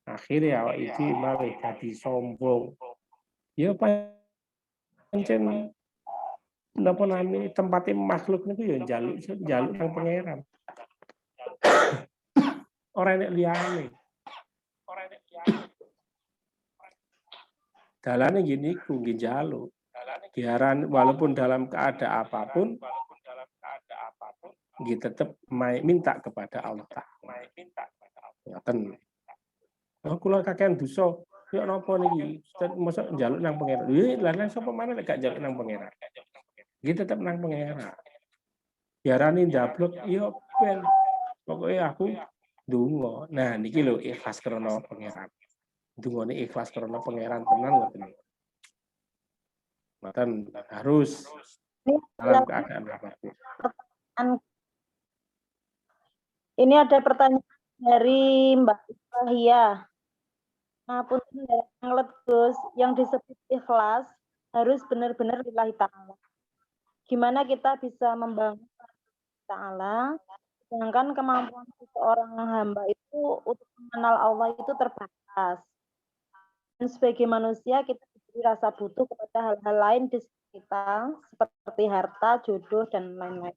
Akhirnya awake dhewe malah dadi sombong. Ya pancen napa namanya tempatnya makhluk niku ya njaluk nang pangeran. Ora enek liyane. Dalane gini ku nggih njaluk. Diaran walaupun dalam keadaan apapun nggih tetep minta kepada Allah Ta'ala. Ngoten. Oh kula kakean dosa, ya napa niki? Mosok njaluk nang pangeran. Lha lan sapa maneh lek gak njaluk nang pangeran? Nggih tetep nang pangeran. Diarani ndablek ya ben. Pokoke aku ndonga. Nah niki lho ikhlas krana pangeran. Dungane ikhlas karena pangeran tenan ngoten. Ngoten harus dalam keadaan apapun. Ini ada pertanyaan dari Mbak Ibrahia. Ngapunten ngelet Gus, yang disebut ikhlas harus benar-benar lillahi ta'ala. Gimana kita bisa membangun ta'ala, sedangkan kemampuan seorang hamba itu untuk mengenal Allah itu terbatas. Dan sebagai manusia kita diberi rasa butuh kepada hal-hal lain di sekitar seperti harta, jodoh dan lain-lain.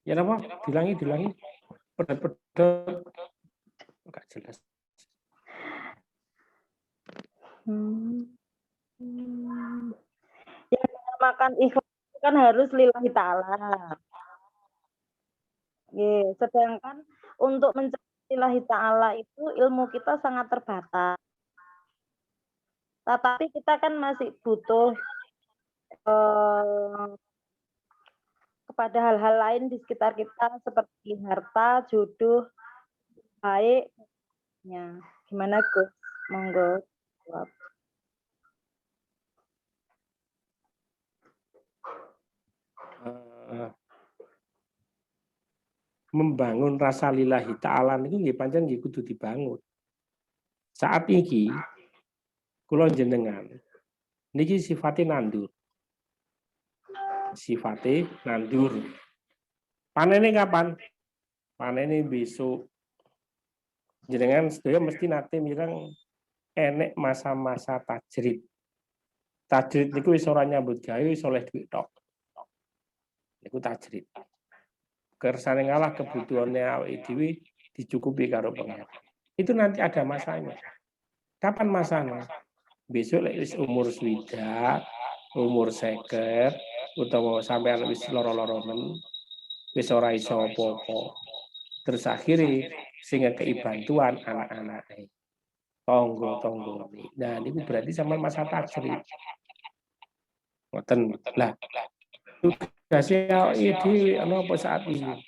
Ya napa? Dilangi. Pedot. Enggak jelas. Yang dinamakan ikhlas kan harus lillahi ta'ala. Sedangkan untuk mencapai lillahi ta'ala itu ilmu kita sangat terbatas. Tetapi kita kan masih butuh kepada hal-hal lain di sekitar kita seperti harta, jodoh, baik. Ya, gimana Gus? Monggo. Membangun rasa lillahi ta'ala niku nggih pancen nggih kudu dibangun. Saat iki kula jenengan niki sifatnya nandur. Panene kapan? Panene besok. Jenengan sedaya mesti nate mireng enek masa-masa tajrid. Tajrid niku wis ora nyambut gawe wis oleh dhuwit tok. Niku tajrid. Kersane ngalah kebutuhannya awake dhewe dicukupi karo pangeran. Itu nanti ada masanya. Kapan masanya? Besok lek wis umur swidak, umur 50 utawa sampean wis loro-loro men wis ora iso apa-apa. Terus akhirnya sing ngekei bantuan anak-anake. Tonggo-tonggone. Nah, niku berarti sama masa tajrid. Ngoten. Lah, tugasnya iki ana apa saat ini?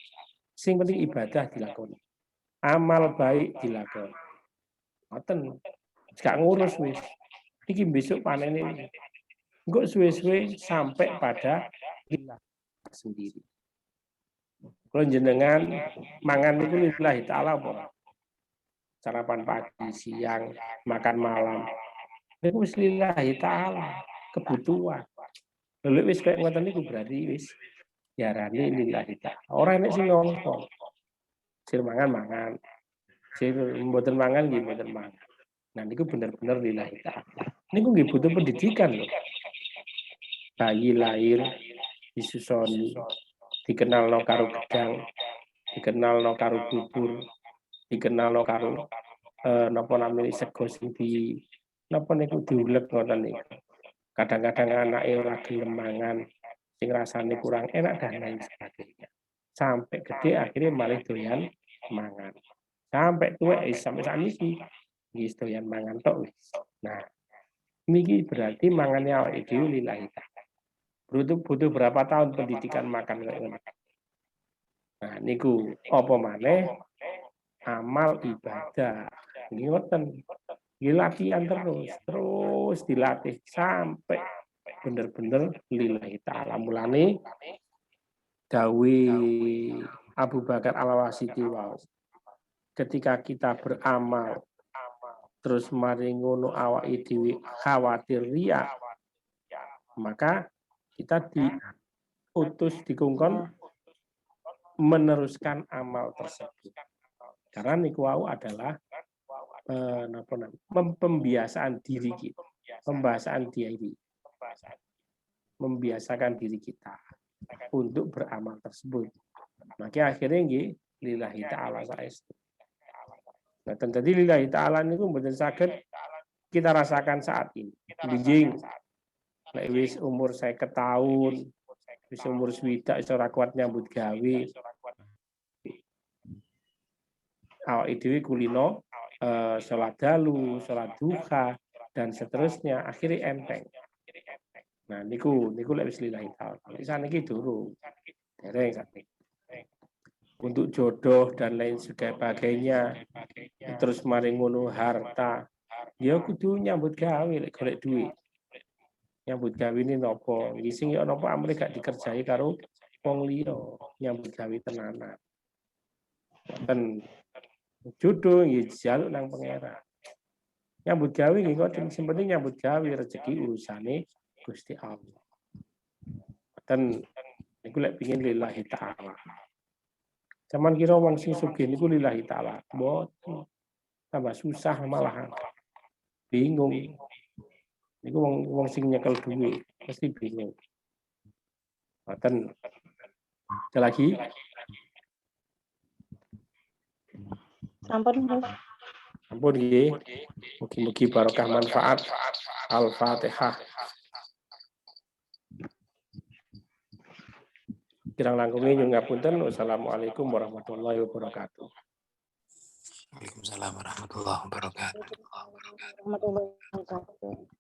Sing penting ibadah dilakoni. Amal baik dilakoni. Ngoten. Gak ngurus wis. Iki besok panen ini. Engko suwe-suwe sampai pada lillah sendiri. Kalau jenengan mangan niku lillahi ta'ala apa? Sarapan pagi, siang, makan malam. Niku wis lillahi ta'ala, kebutuhan. Lalu wis kayak ngoten niku berarti wis diarani lillahi ta'ala. Ora enek sing ngongkon. Sing mangan. Sing mboten mangan nggih mboten mangan. Nah niku bener-bener lillahi ta'ala. Niku nggih butuh pendidikan loh. Bayi lahir disusoni, dikenalno karo gedang, dikenalno karo bubur, dikenalno karo napa namine sego sing di napa niku diulek ngoten niku. Kadang-kadang anake ora gelem mangan, sing rasane kurang enak dan lain sebagainya. Sampai gede akhirnya malah doyan mangan. Sampai tuwek sampai sakniki nggih doyan mangan tok wis. Nah, niki berarti mangannya awake dhewe lillahi ta'ala. Butuh berapa tahun pendidikan makan kayak ngono. Nah, niku apa maneh amal ibadah. Niki ngoten. Latihan terus dilatih sampai bener-bener lillahi ta'ala. Mulane dawe Abu Bakar Al-Wasiti wau. Ketika kita beramal terus mari ngono awake dhewe khawatir riya, maka kita diutus dikongkon meneruskan amal tersebut. Karena niku wau adalah pembiasaan diri kita, membiasakan diri kita untuk beramal tersebut. Maka akhirnya nggih lillahi ta'ala saestu. Nah, tentu lillahi ta'ala niku mboten saged kita rasakan saat ini. Bijing nek wis umur 50 tahun, wis umur 60 iso ora kuat nyambut gawe. Awake dhewe kulino sholat dalu, sholat duha, dan seterusnya akhirnya enteng. Nah, niku lek wis lillahi ta'ala. Saniki durung. Dereng sakniki. Untuk jodoh dan lain sebagainya, terus mari ngono harta, ya kudu nyambut gawe lek golek duit. Nyambut gawe ini nopo? Sing yo nopo amre gak dikerjai karo wong liya, nyambut gawe tenanan. Ten jodoh nggih jaluk nang pangeran. Nyambut gawe nggih kok sing penting nyambut gawe rezeki urusane Gusti Allah. Ten niku lek pengin lillahi ta'ala. Zaman kira wong sing sugih niku lillahi ta'ala. Mboten. Tambah susah malahan. Bingung. Niku wong sing nyekel duit mesti bingung. Mboten. Ada lagi? Sampun, Mas. Ampun nggih. Mugi-mugi barokah manfaat. Al-Fatihah. Kirang langkunge nyuwun ngapunten. Wassalamualaikum warahmatullahi wabarakatuh. Waalaikumsalam warahmatullahi wabarakatuh. Warahmatullahi wabarakatuh.